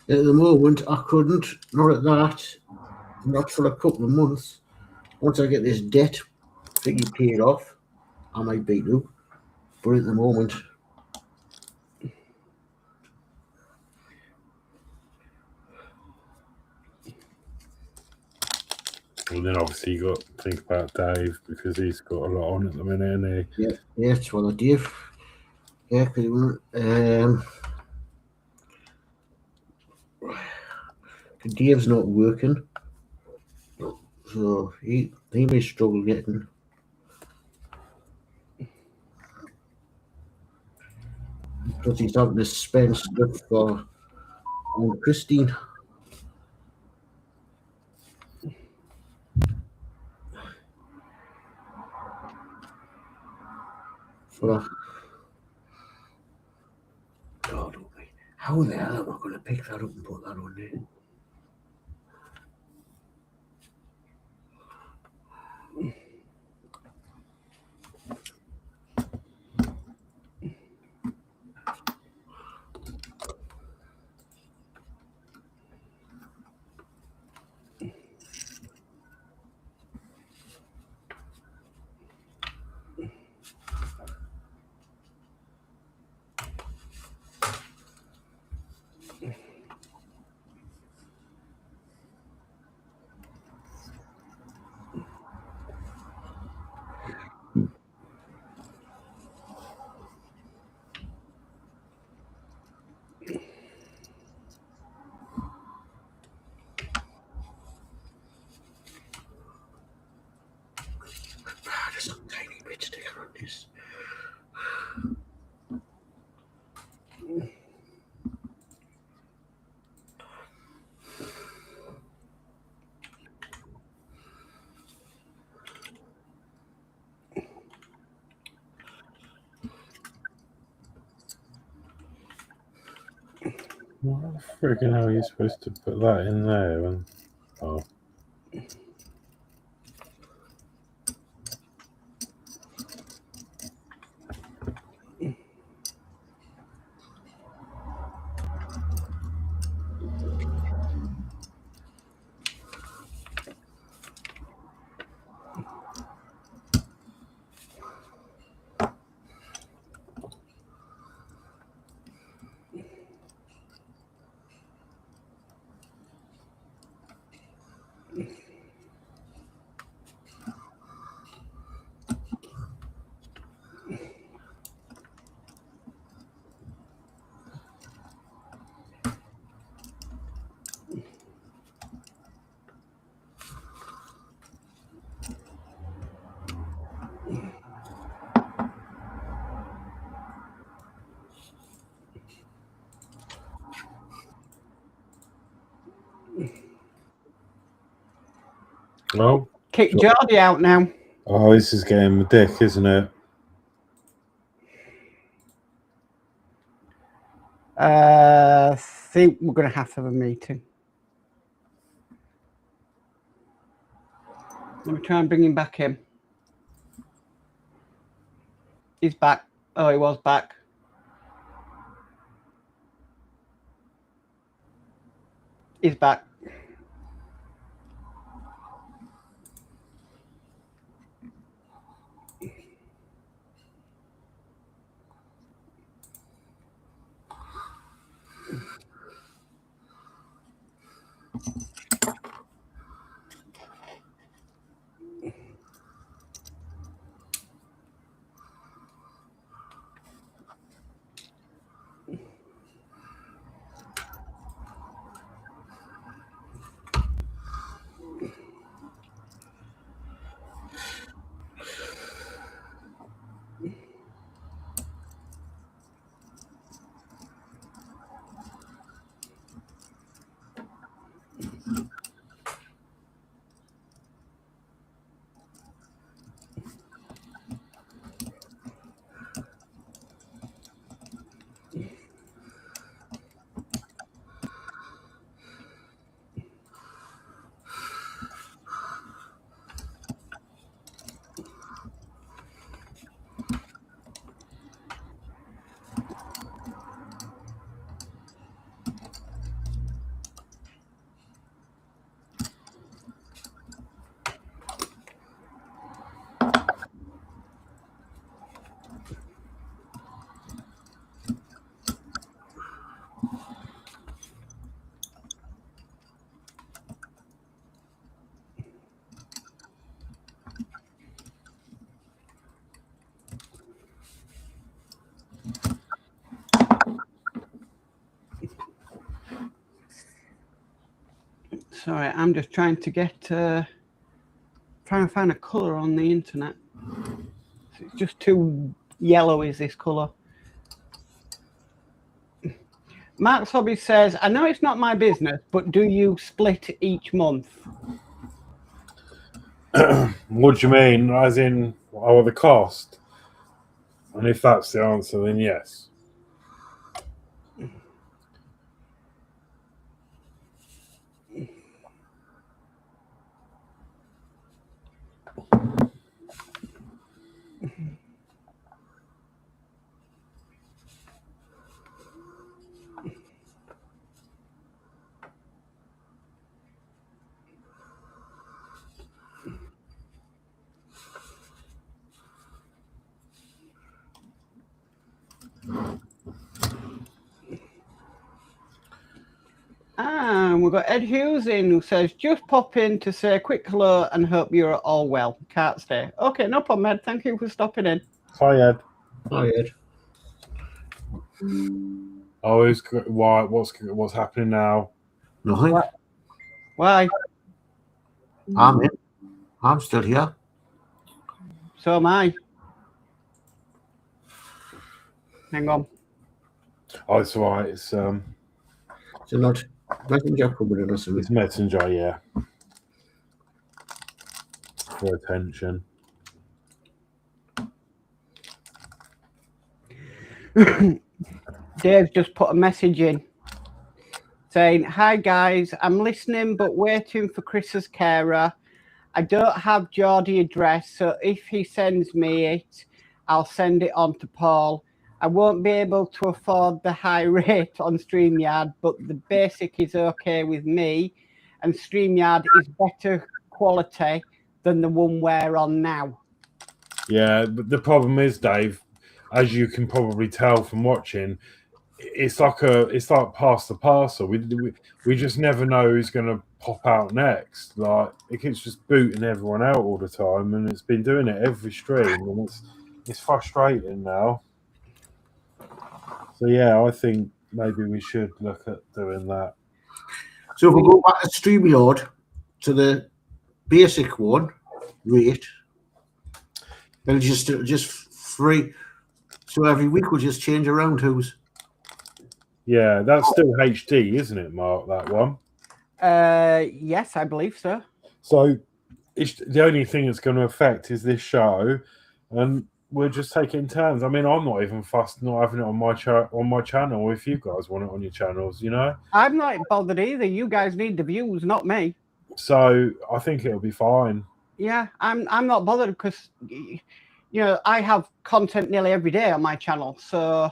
At the moment, I couldn't. Not at that. Not for a couple of months. Once I get this debt thingy paid off, I might be too. But at the moment, Well, then obviously you got to think about Dave because he's got a lot on at the minute, hasn't he? yeah, it's well, Dave. Yeah, because Dave's not working, so he may struggle getting. Because he's having to spend stuff for Christine. For God, how the hell am I going to pick that up and put that on there? There's some tiny bits to on this. What the freaking hell are you supposed to put that in there? And, oh. Oh, Kick Geordie out now. Oh, this is getting the dick, isn't it? I think we're going to have a meeting. Let me try and bring him back in. He's back. Oh, he was back. He's back. Sorry, I'm just trying to get trying to find a colour on the internet. It's just too yellow is this colour. Mark's Hobby says, I know it's not my business, but do you split each month? What do you mean? As in, the cost? And if that's the answer, then yes. And we've got Ed Hughes in who says, just pop in to say a quick hello and hope you're all well. Can't stay. Okay, no problem, Ed. Thank you for stopping in. Hi, Ed. Hi, Ed. Oh, why? What's happening now? Nothing. Why? I'm in. I'm still here. So am I. Hang on. Oh, it's all right. It's not Messenger coming in or something. It's Messenger, yeah. For attention. Dave just put a message in saying, hi guys, I'm listening but waiting for Chris's carer. I don't have Geordie address, so if he sends me it, I'll send it on to Paul. I won't be able to afford the high rate on StreamYard, but the basic is okay with me, and StreamYard is better quality than the one we're on now. Yeah, but the problem is, Dave, as you can probably tell from watching, it's like pass the parcel. We just never know who's going to pop out next. Like it keeps just booting everyone out all the time, and it's been doing it every stream, and it's frustrating now. So yeah, I think maybe we should look at doing that. So if we go back to StreamYard to the basic one rate, then just free. So every week we'll just change around who's. Yeah, that's still HD, isn't it, Mark? That one. Yes, I believe so. So it's the only thing that's going to affect is this show, and we're just taking turns. I mean, I'm not even fussed not having it on my channel. If you guys want it on your channels, you know. I'm not bothered either. You guys need the views, not me. So I think it'll be fine. Yeah, I'm not bothered because you know, I have content nearly every day on my channel, so.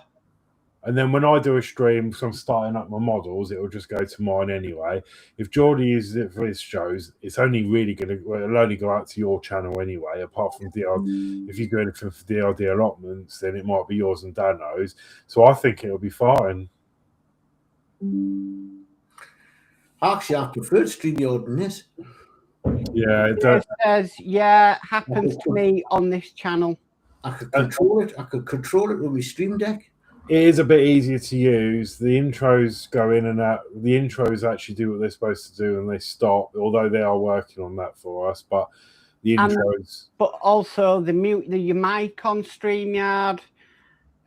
And then when I do a stream, because I'm starting up my models, it will just go to mine anyway. If Geordie uses it for his shows, it's only really going to, well, it'll only go out to your channel anyway, apart from DRD. If you do anything for DRD allotments, then it might be yours and Danno's. So I think it'll be fine. Actually, I prefer StreamYard than this. Yeah, it says, yeah, happens to me on this channel. I could control it. I could control it with my Stream Deck. It is a bit easier to use. The intros go in and out. The intros actually do what they're supposed to do, and they stop. Although they are working on that for us, but the intros. But also the your mic on StreamYard.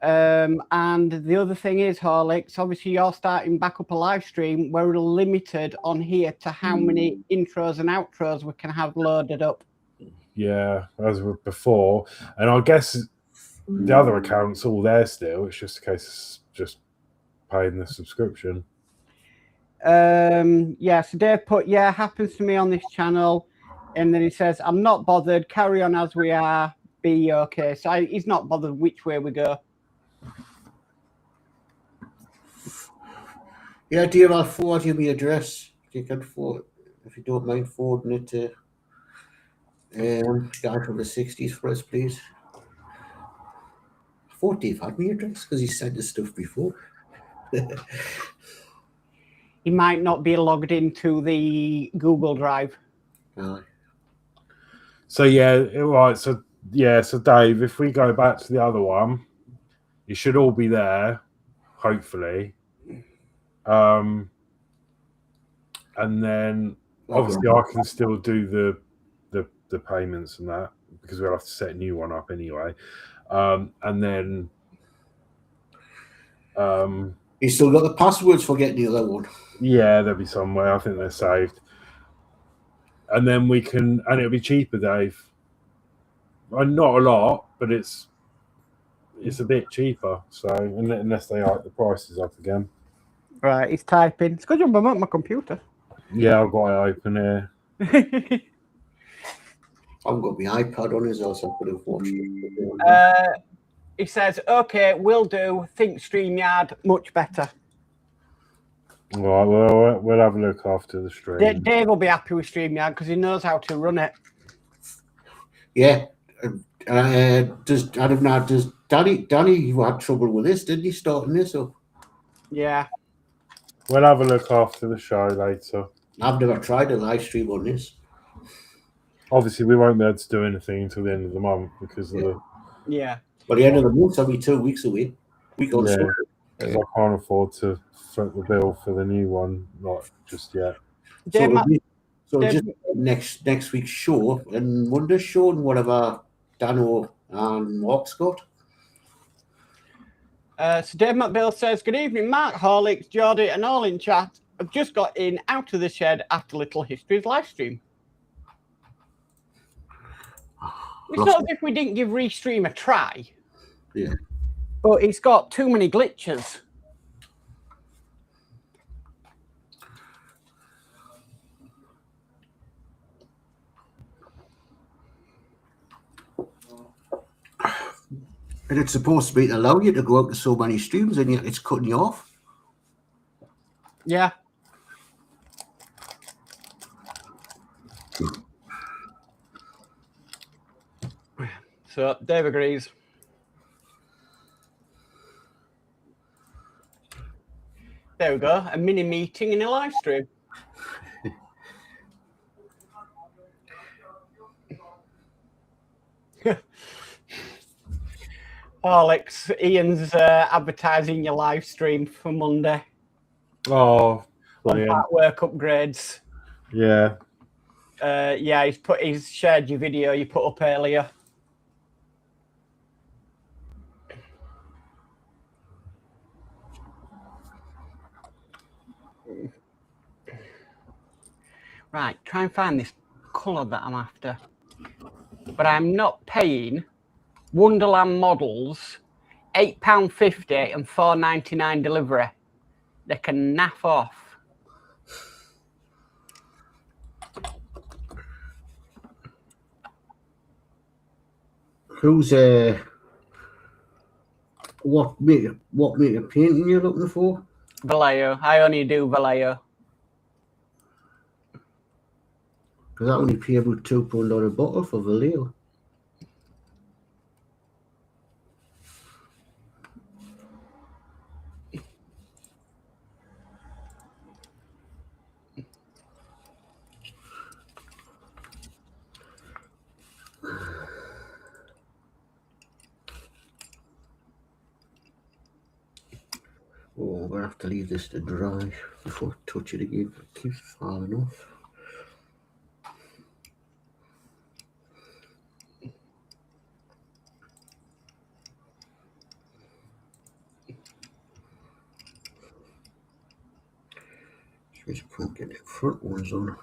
And the other thing is, Horlixs, obviously you're starting back up a live stream. We're limited on here to how many intros and outros we can have loaded up. Yeah, as before, and I guess the other account's all there still. It's just a case of just paying the subscription. Yeah, so Dave put, yeah, happens to me on this channel. And then he says, I'm not bothered. Carry on as we are. Be okay. So he's not bothered which way we go. Yeah, dear, I'll forward you my address. You can forward, if you don't mind forwarding it to guy from the 60s for us, please. I thought Dave had my address because he sent us stuff before. He might not be logged into the Google Drive. So yeah, right. So yeah, so Dave, if we go back to the other one, it should all be there, hopefully. And then obviously I can still do the payments and that because we'll have to set a new one up anyway. And then you still got the passwords for getting the other one. Yeah, there'll be somewhere. I think they're saved. And then we can, and it'll be cheaper, Dave. Not a lot, but it's a bit cheaper. So unless they hike the prices up again. Right, he's typing. It's good job I'm on my computer. Yeah, I've got it open here. I've got my iPad on as well, so I could have watched it. He says, okay, will do. Think StreamYard, much better. Right, well, we'll have a look after the stream. Dave will be happy with StreamYard because he knows how to run it. Yeah. Does Danny had trouble with this, didn't he, starting this up? Yeah. We'll have a look after the show later. I've never tried a live stream on this. Obviously, we won't be able to do anything until the end of the month because of the... Yeah. But the end of the month's only 2 weeks away. Because I can't afford to foot the bill for the new one, not just yet. So just next week's show and Monday's show and whatever Danno and Mark's got. So Dave McBill says, good evening, Mark, Horlixs, Geordie, and all in chat. I've just got in out of the shed after Little History's live stream. It's not as if we didn't give Restream a try. Yeah. But it's got too many glitches. And it's supposed to be to allow you to go out to so many streams, and yet it's cutting you off. Yeah. So Dave agrees. There we go. A mini meeting in a live stream. Horlixs, Ian's advertising your live stream for Monday. Oh, brilliant. Partwork upgrades. Yeah. Yeah, he's shared your video you put up earlier. Right, try and find this colour that I'm after. But I'm not paying Wonderland Models £8.50 and £4.99 delivery. They can naff off. Who's what make a painting you're looking for? Vallejo. I only do Vallejo. Because I only pay about £2 on a bottle for Vallejo. Oh, I'm going to have to leave this to dry before I touch it again. It keeps falling off. Just can't get the front ones on.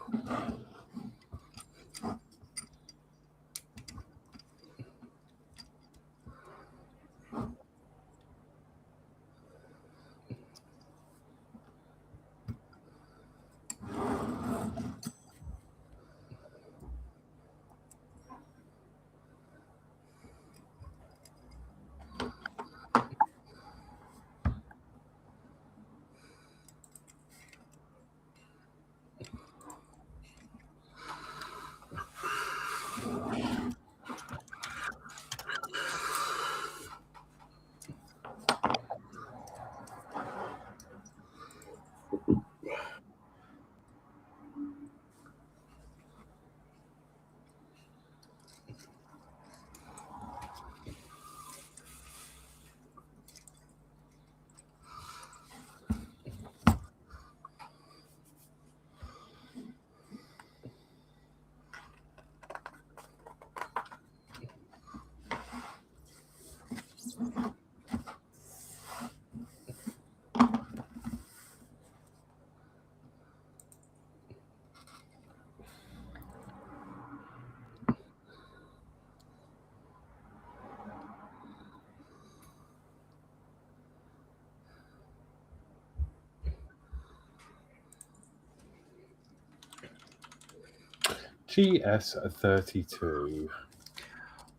GS32.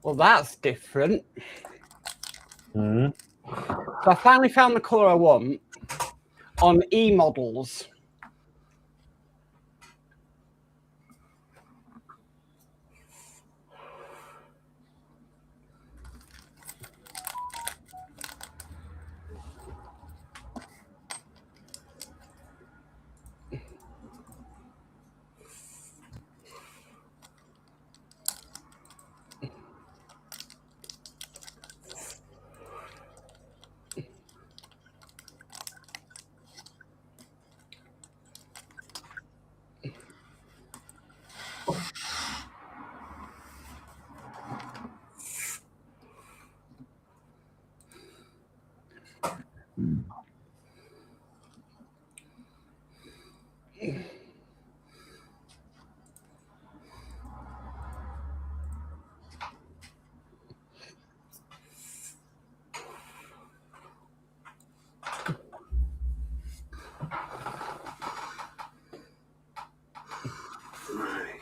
Well, that's different. Hmm. So I finally found the colour I want on Models.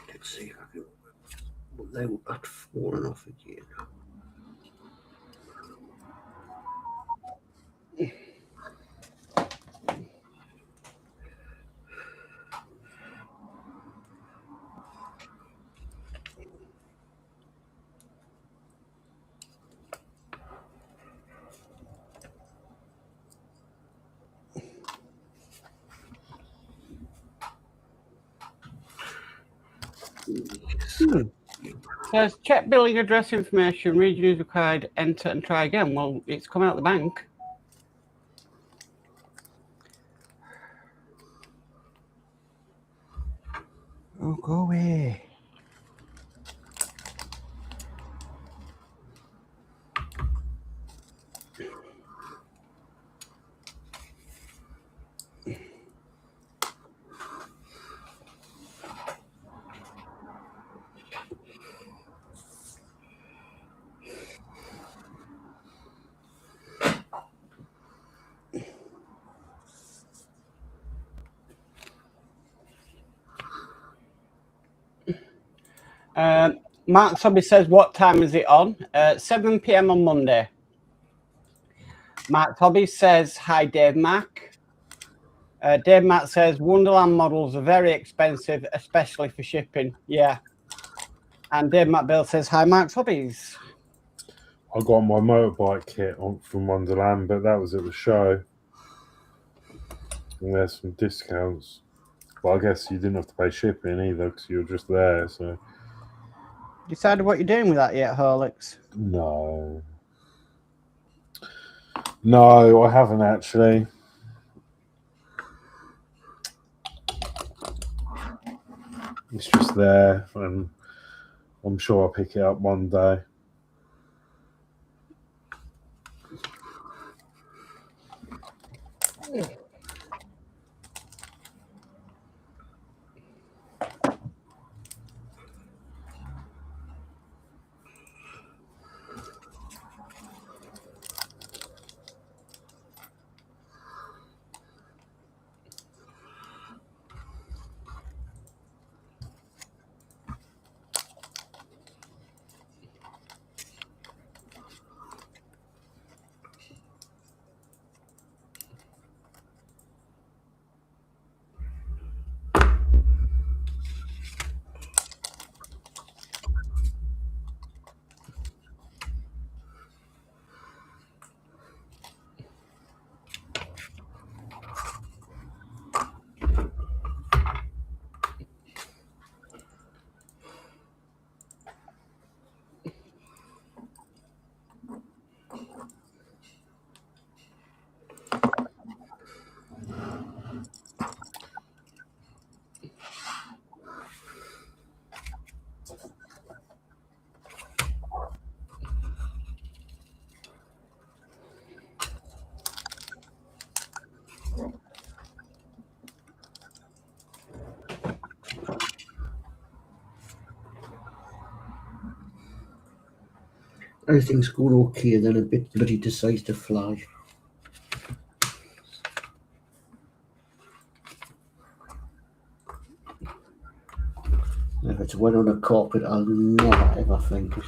Let's see if I can. Well, they were at falling off again. Says check billing address information, region is required, enter and try again. Well, it's come out the bank. Oh, go away. Mark Sobby says, what time is it on? 7 p.m. on Monday. Mark Hobby says, hi, Dave Mac. Dave Mac says, Wonderland models are very expensive, especially for shipping. Yeah. And Dave Mac Bill says, hi, Mark Hobbies. I got my motorbike kit from Wonderland, but that was at the show. And there's some discounts. But I guess you didn't have to pay shipping either because you were just there. So. Decided what you're doing with that yet, Horlixs? No. No, I haven't actually. It's just there, and I'm sure I'll pick it up one day. Everything's going okay, then a bit bloody decides to fly. If it's wet on a carpet, I'll never ever think it.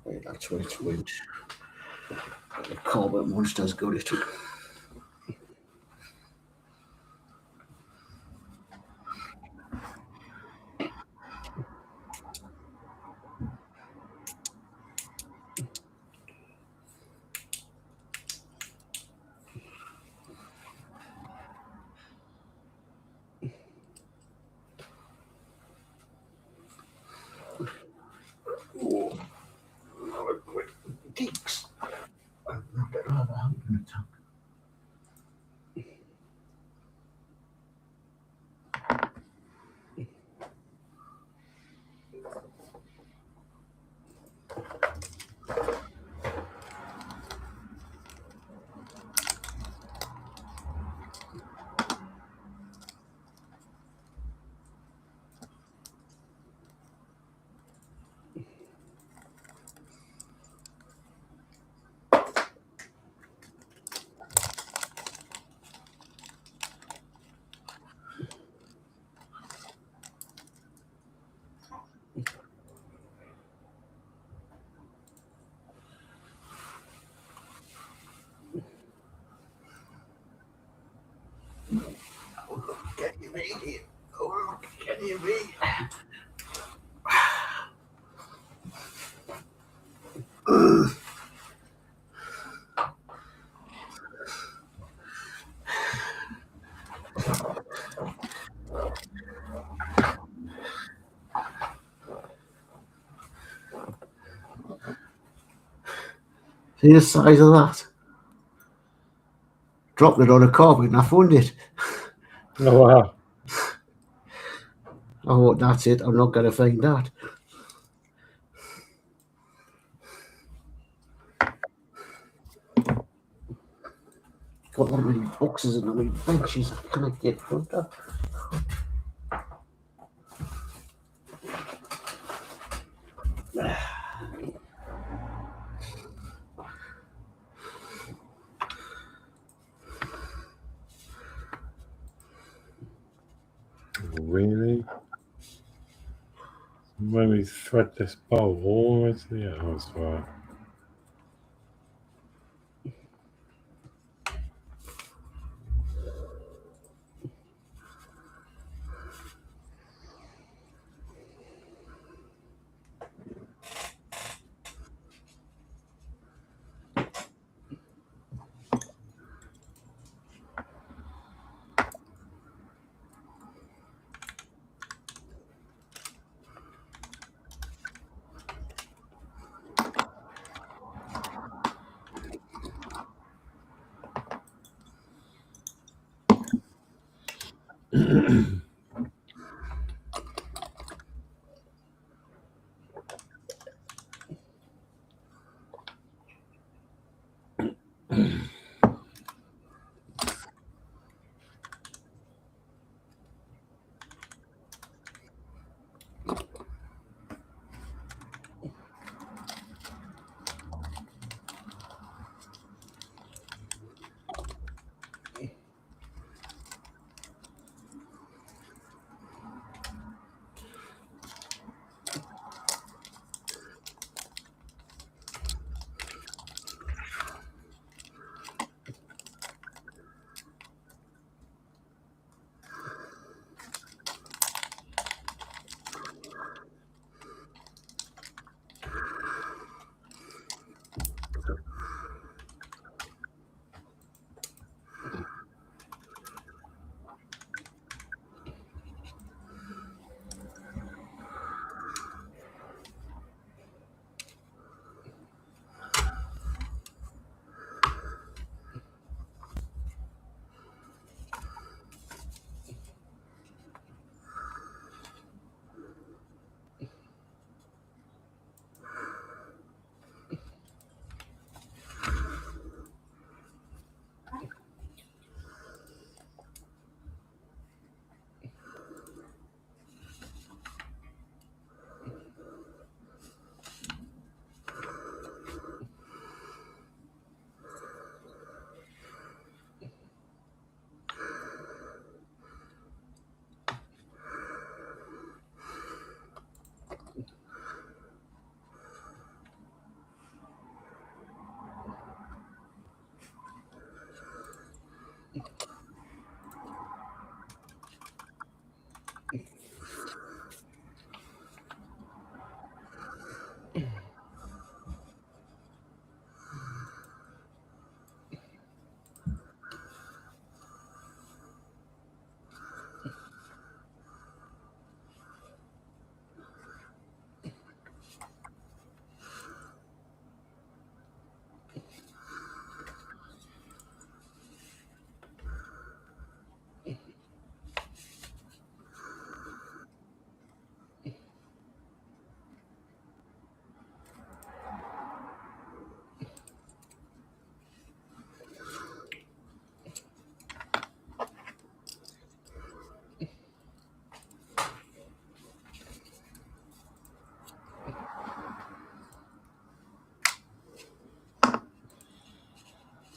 Right, that's where it's went. The carpet monster's got it. Can you read? See the size of that? Dropped it on a carpet and I found it. Oh, wow. Oh, that's it. I'm not going to find that. Got that many boxes and that many benches. I can't get from that. When we thread this bowl all the way to the end, oh, that's right.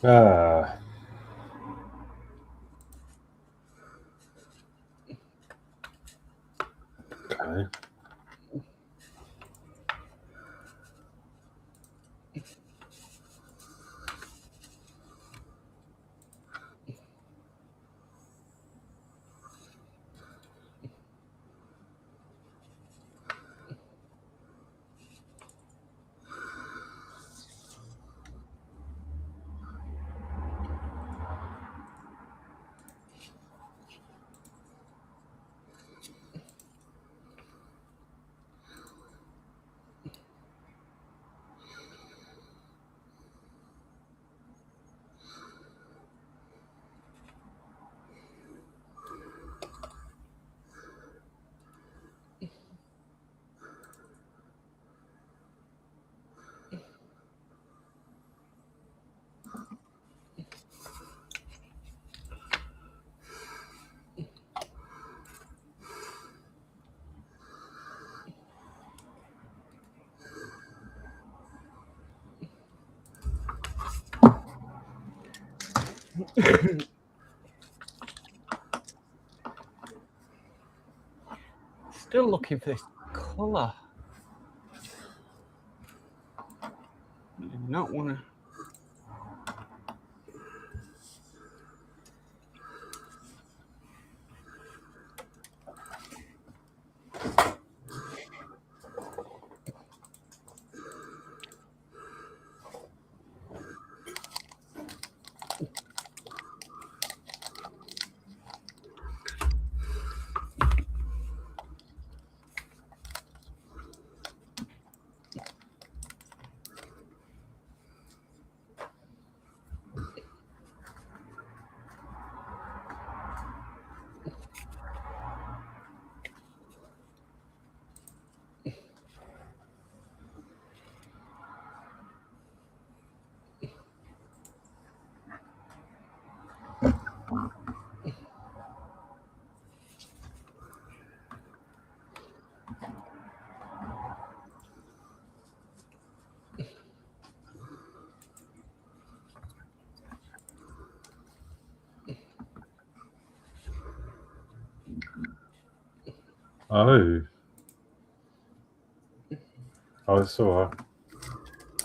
Ah. Okay. Still looking for this colour. You do not want to. Oh. I saw her.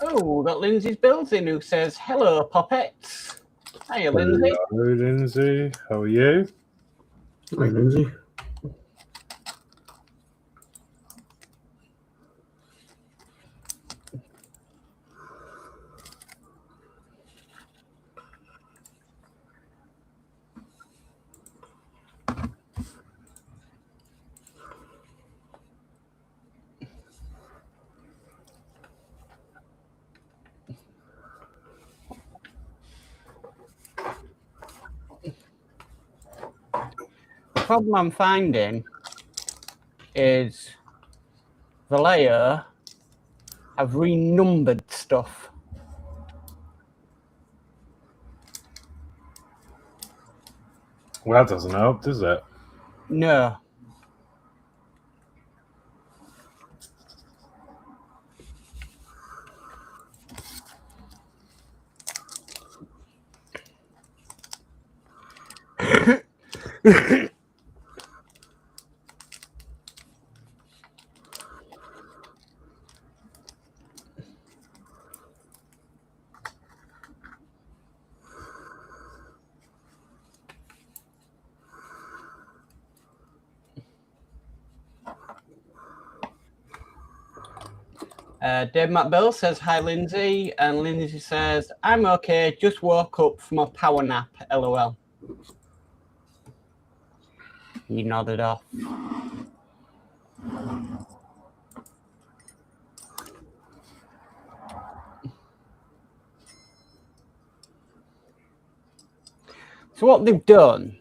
Oh, we've got Lindsey's Builds in who says, hello, Poppets. Hiya, Lindsey. Hello, Lindsey. How are you? Hi, Lindsey. The problem I'm finding is the layer have renumbered stuff. Well, that doesn't help, does it? No. Dave McBill says, hi, Lindsey. And Lindsey says, I'm okay. Just woke up from a power nap. LOL. He nodded off. So what they've done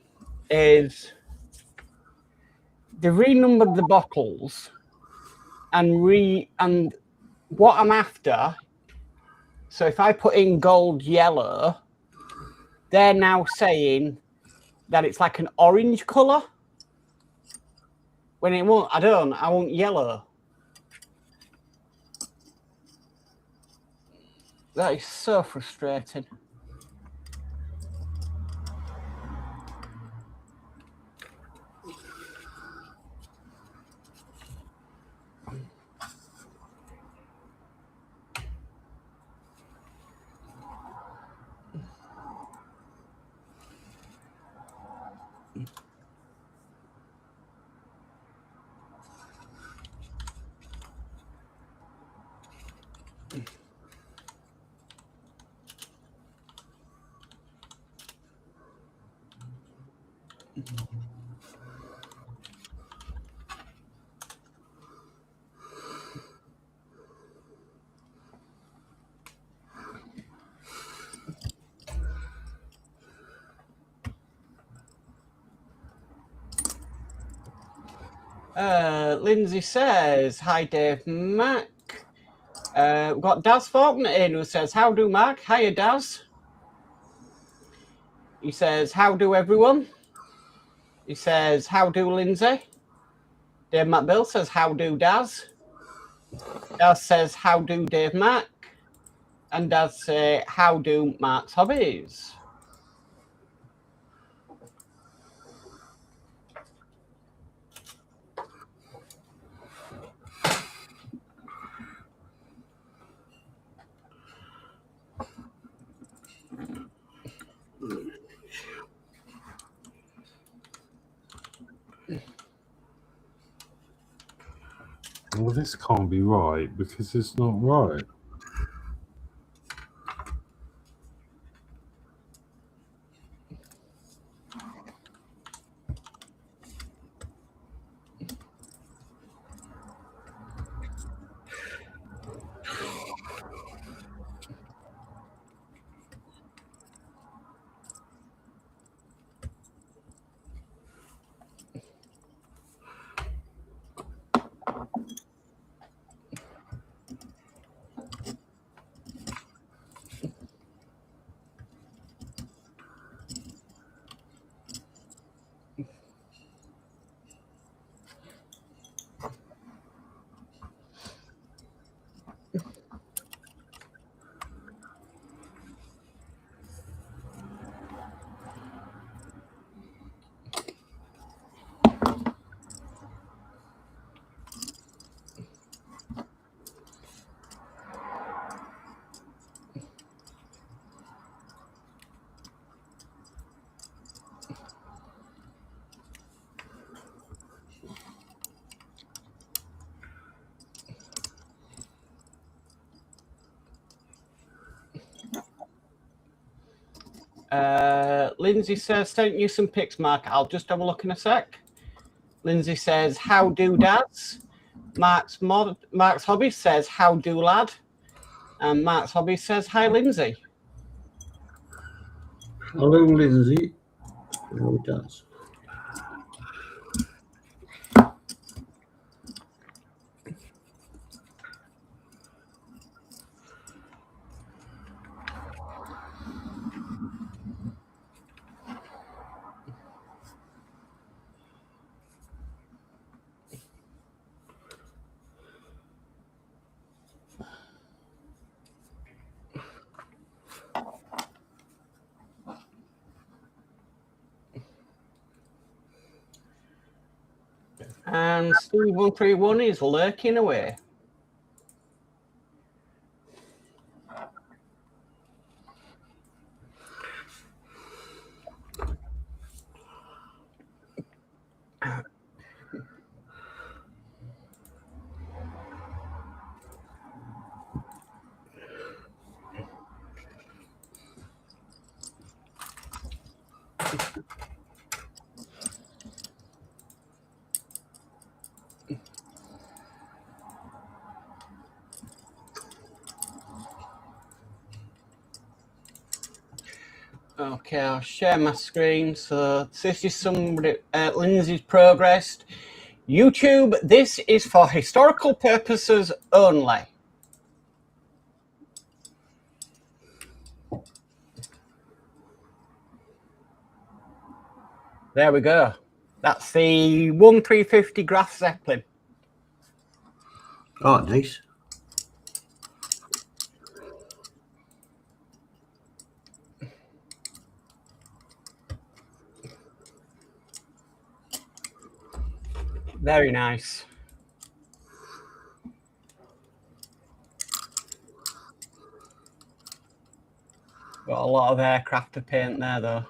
is they've renumbered the bottles and what I'm after, so if I put in gold yellow, they're now saying that it's like an orange colour. When it won't, I want yellow. That is so frustrating. Lindsey says, hi, Dave Mac. We've got Daz Faulkner in who says, how do, Mac? Hiya, Daz. He says, how do, everyone? He says, how do, Lindsey? Dave McBill says, how do, Daz? Daz says, how do, Dave Mac? And Daz say, how do, Mark's Hobbies? Well, this can't be right because it's not right. Lindsey says, sent you some pics, Mark. I'll just have a look in a sec. Lindsey says, how do dads? Mark's Hobbies says, how do lad? And Mark's Hobbies says, hi, Lindsey. Hello, Lindsey. Hello, dads. And Steve131 is lurking away. Okay, I'll share my screen. So this is somebody, Lindsey's progressed. YouTube, this is for historical purposes only. There we go. That's the 1350 Graf Zeppelin. Oh, nice. Very nice. Got a lot of aircraft paint there, though.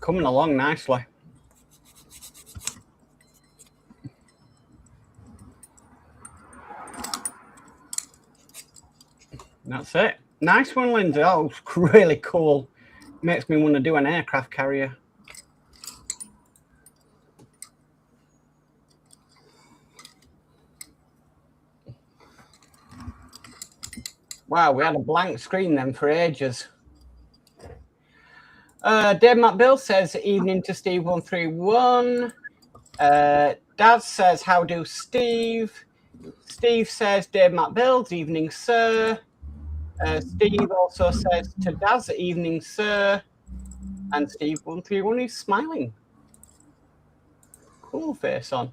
Coming along nicely. That's it. Nice one, Lindsey. Oh, it's really cool. Makes me want to do an aircraft carrier. Wow, we had a blank screen then for ages. Dave Builds says, evening to Steve131. Daz says, how do Steve? Steve says, Dave Builds, evening, sir. Steve also says to Daz, evening, sir. And Steve131 is smiling. Cool face on.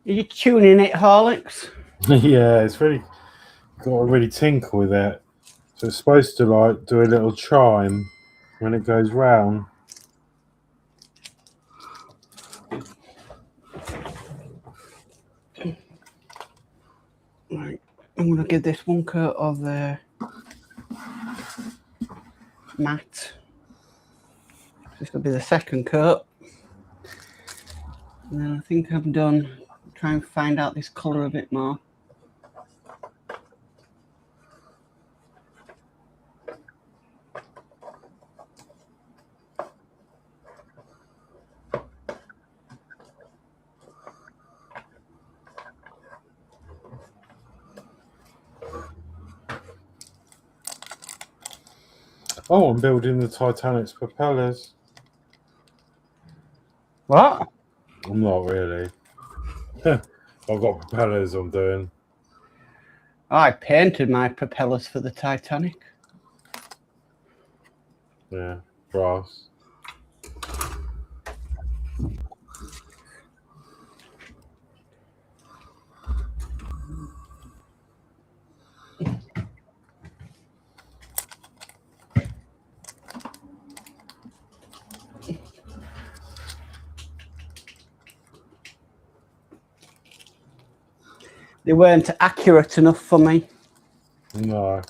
Are you tuning it, Horlixs? Yeah, it's really got to really tinkle with it. So it's supposed to like do a little chime when it goes round. Right, I'm going to give this one coat of matte. This will be the second coat. And then I think I'm done. Try and find out this colour a bit more. Oh, I'm building the Titanic's propellers. What? I'm not really. I've got propellers I'm doing. I painted my propellers for the Titanic. Yeah, brass. They weren't accurate enough for me. No.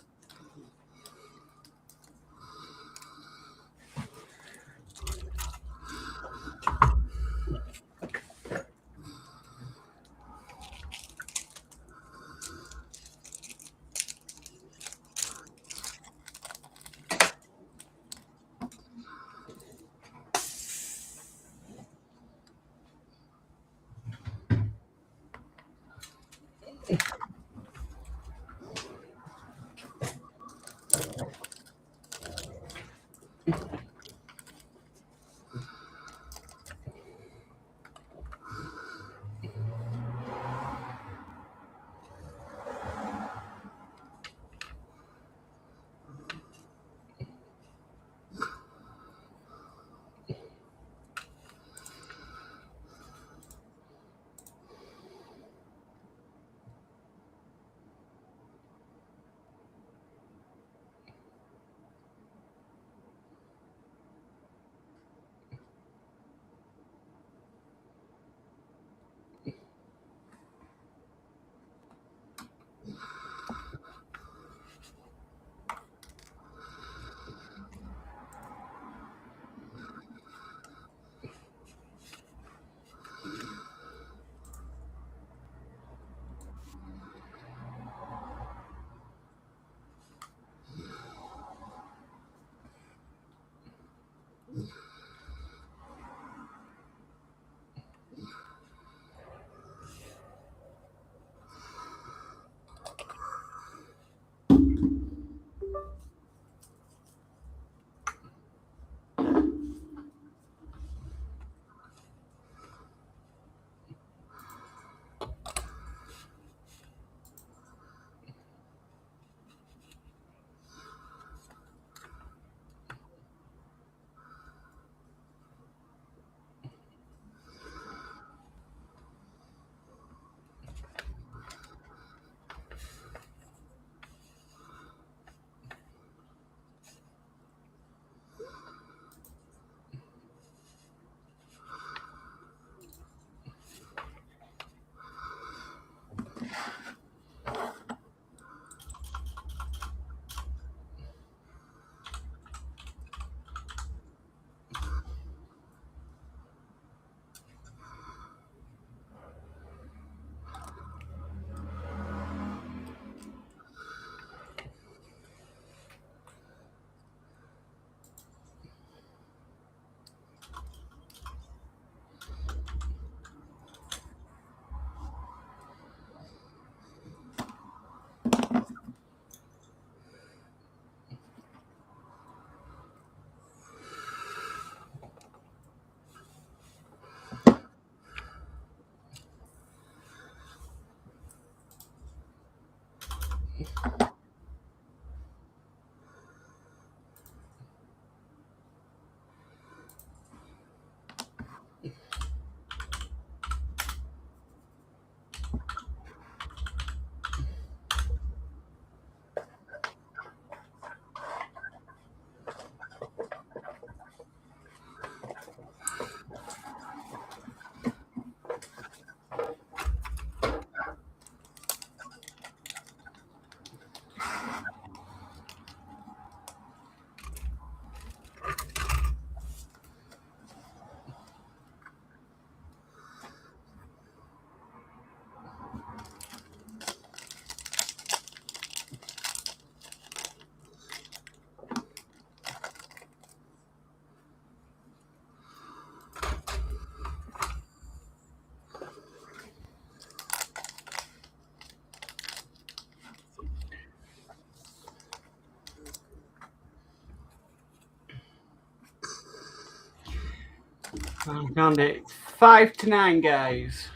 I found it. 5 to 9, guys.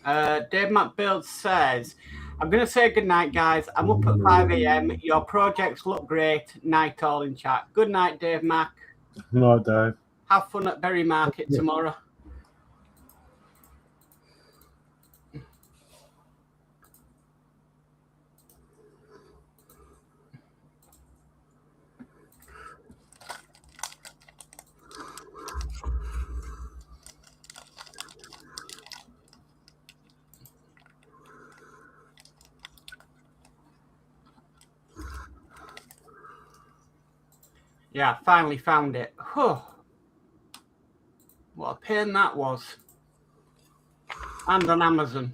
Danno Builds says, I'm going to say goodnight, guys. I'm up at 5 a.m. Your projects look great. Night all in chat. Good night, Dave Mac. Night, Dave. Have fun at Berry Market tomorrow. Yeah, finally found it. Whew. What a pain that was. And on Amazon.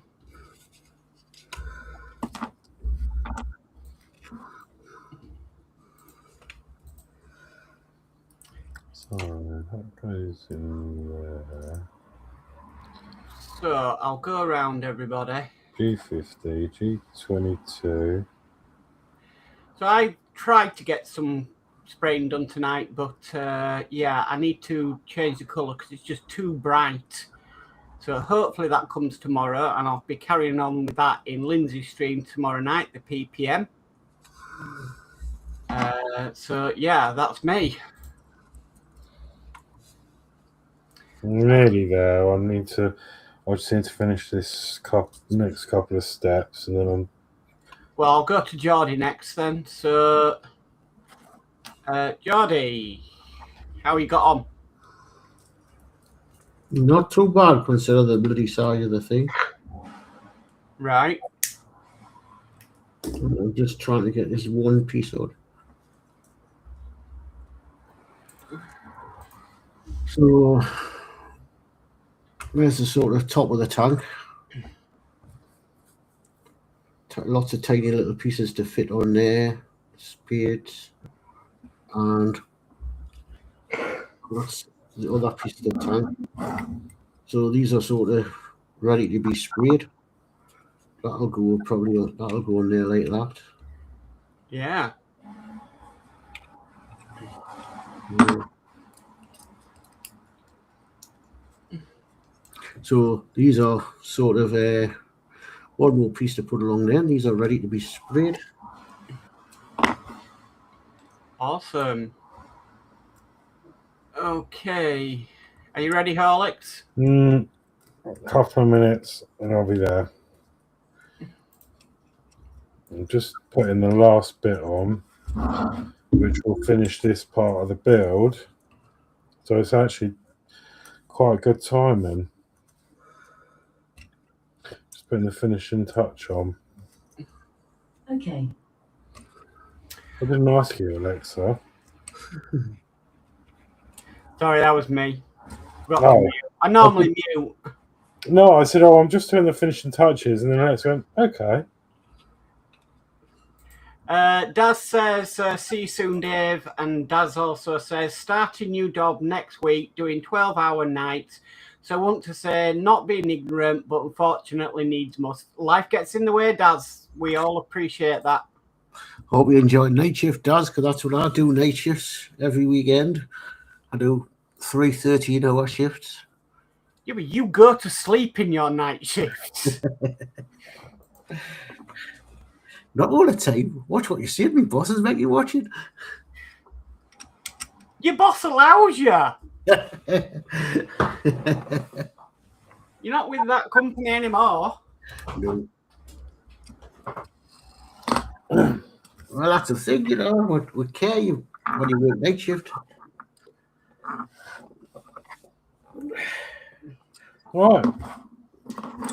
So that goes in there. So I'll go around everybody. G50, G22. So I tried to get some spraying done tonight, but yeah, I need to change the colour because it's just too bright. So hopefully that comes tomorrow, and I'll be carrying on with that in Lindsey's stream tomorrow night, the PPM. So yeah, that's me. I'm nearly there. I just need to finish this next couple of steps, and then I'm. Well, I'll go to Geordie next then. So, Geordie, how you got on? Not too bad considering the bloody size of the thing. Right. I'm just trying to get this one piece out. So, there's the sort of top of the tank. Lots of tiny little pieces to fit on there. Spades. And that's the other piece of the tank. So these are sort of ready to be sprayed. That'll go in there like that. Yeah. So these are sort of one more piece to put along there. And these are ready to be sprayed. Awesome. Okay. Are you ready, Horlixs? Couple of minutes and I'll be there. I'm just putting the last bit on, which will finish this part of the build. So it's actually quite a good timing. Just putting the finishing touch on. Okay. I didn't ask you, Alexa. Sorry, that was me. Oh. I normally mute. No, I said, I'm just doing the finishing touches, and then Alexa went, okay. Daz says, see you soon, Dave. And Daz also says, starting new job next week, doing 12-hour nights. So I want to say, not being ignorant, but unfortunately needs must. Life gets in the way, Daz. We all appreciate that. Hope you enjoy night shift, Daz, because that's what I do, night shifts every weekend. I do 3 13-hour shifts. Yeah, but you go to sleep in your night shifts. Not all the time. Watch what you see. My bosses make you watch it. Your boss allows you. You're not with that company anymore. No. Well, that's the thing, you know. We care you when you work night shift. Right.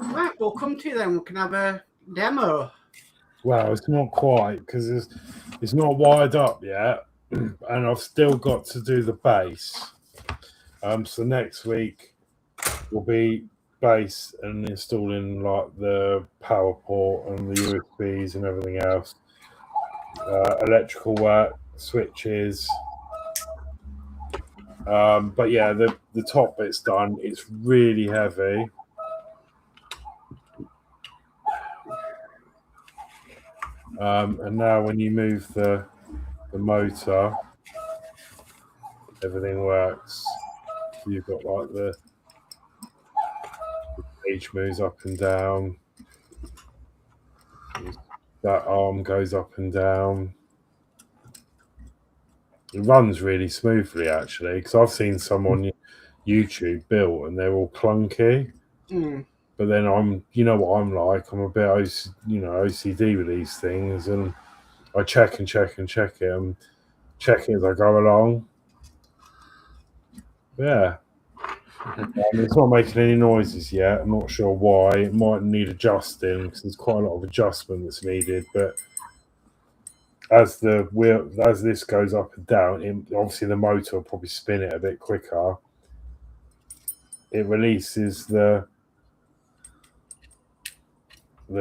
Right, we'll come to you then. We can have a demo. Well, it's not quite because it's not wired up yet, and I've still got to do the base. So next week will be base and installing like the power port and the USBs and everything else. Electrical work, switches. But yeah, the top bit's done. It's really heavy. And now when you move the motor, everything works. You've got like the Each moves up and down. That arm goes up and down. It runs really smoothly, actually, because I've seen some on YouTube built and they're all clunky. But then you know what I'm like. I'm a bit, OCD with these things, and I check and check and check it, and check it as I go along. Yeah. It's not making any noises yet. I'm not sure why. It might need adjusting because there's quite a lot of adjustment that's needed. But as this goes up and down, obviously the motor will probably spin it a bit quicker. It releases the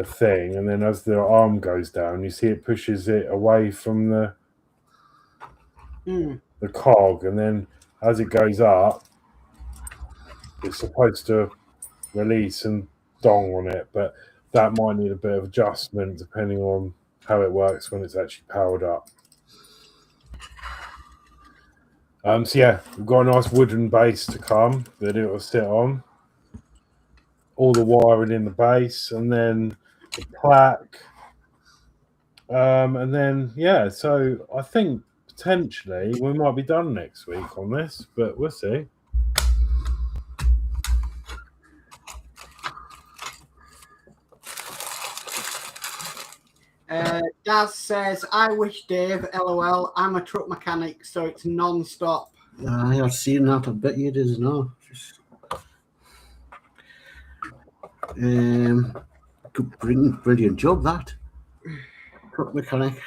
thing, and then as the arm goes down, you see it pushes it away from the cog, and then as it goes up, it's supposed to release and dong on it, but that might need a bit of adjustment depending on how it works when it's actually powered up. So yeah, we've got a nice wooden base to come that it will sit on. All the wiring in the base, and then the plaque. And then, yeah, so I think potentially we might be done next week on this, but we'll see. Daz says, I wish Dave, LOL, I'm a truck mechanic, so it's non-stop. I've seen that. I bet you it is now. Brilliant job, that. Truck mechanic.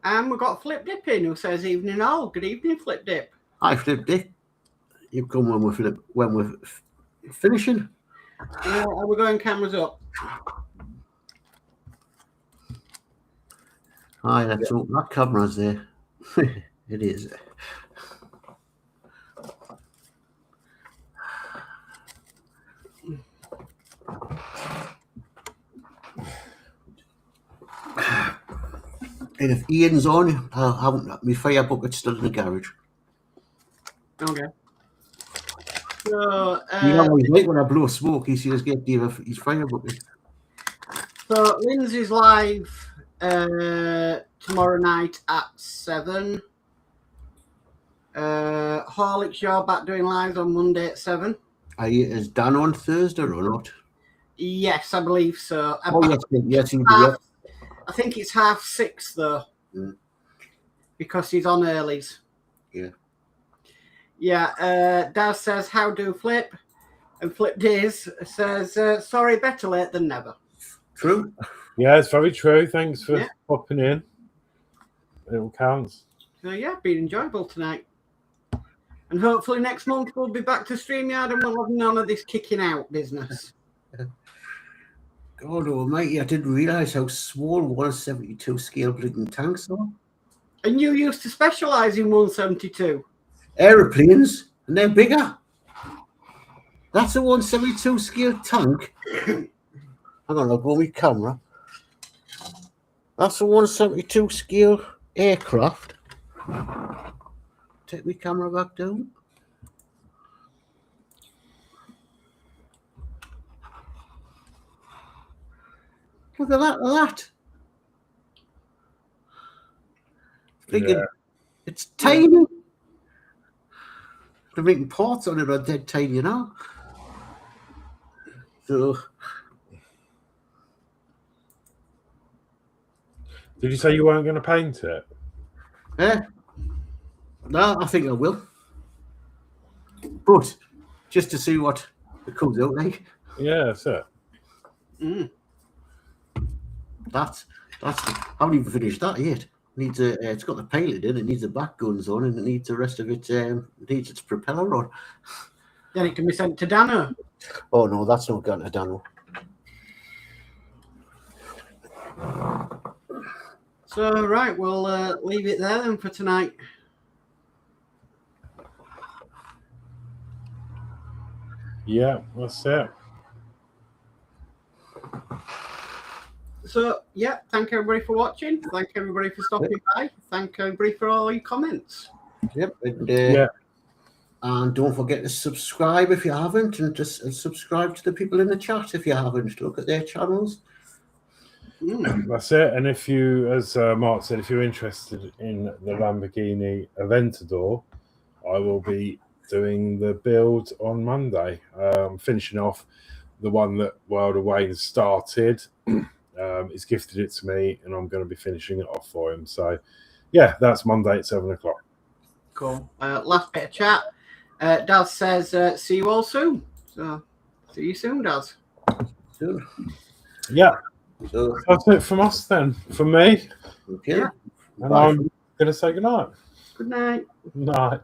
And we've got Flip Dip in who says, evening all. Good evening, Flip Dip. Hi, Flip Dip. You come when we're finishing. Are we going cameras up? Hi, let's hope that camera's there. It is. And if Ian's on, I'll have my fire bucket stood in the garage. Okay. So, you know what he's like when I blow smoke, he sees get his fire bucket. So Lindsey's live tomorrow night at 7. Horlixs, you're back doing lives on Monday at 7. Is Dan on Thursday or not? Yes, I believe so. Yes, I think it's 6:30 though, because he's on earlies. Yeah. Yeah. Daz says, "How do Flip?" And Flip Days says, "Sorry, better late than never." True. Yeah, it's very true. Thanks for popping in. It all counts. So yeah, been enjoyable tonight. And hopefully next month we'll be back to StreamYard and we'll have none of this kicking out business. God almighty, I didn't realise how small 172 scale bleeding tanks are. And you used to specialise in 172. Aeroplanes, and they're bigger. That's a 172 scale tank. Hang on, I'll go with my camera. That's a 172 scale aircraft. Take my camera back down. Look at that. It's tiny. They're making parts on it are dead tiny now. So, did you say you weren't going to paint it? No, I think I will. But just to see what it comes out like. Yeah, that's it. That's I haven't even finished that yet. Needs it's got the pilot in, it needs the back guns on, and it needs the rest of it. It needs its propeller on. Then it can be sent to Danno. Oh no, that's not going to Danno. So right, we'll leave it there then for tonight. Yeah, that's it. So, yeah, thank everybody for watching. Thank everybody for stopping by. Thank everybody for all your comments. Yep. And don't forget to subscribe if you haven't, and just subscribe to the people in the chat if you haven't. Look at their channels. That's it. And if you, as Mark said, if you're interested in the Lamborghini Aventador, I will be doing the build on Monday, finishing off the one that Wilder Wayne started. He's gifted it to me, and I'm going to be finishing it off for him. So, yeah, that's Monday at 7 o'clock. Cool. Last bit of chat. Daz says, see you all soon. So, see you soon, Daz. Soon. Yeah. So that's it from us then. From me. Okay. And I'm going to say goodnight. Good night. Night.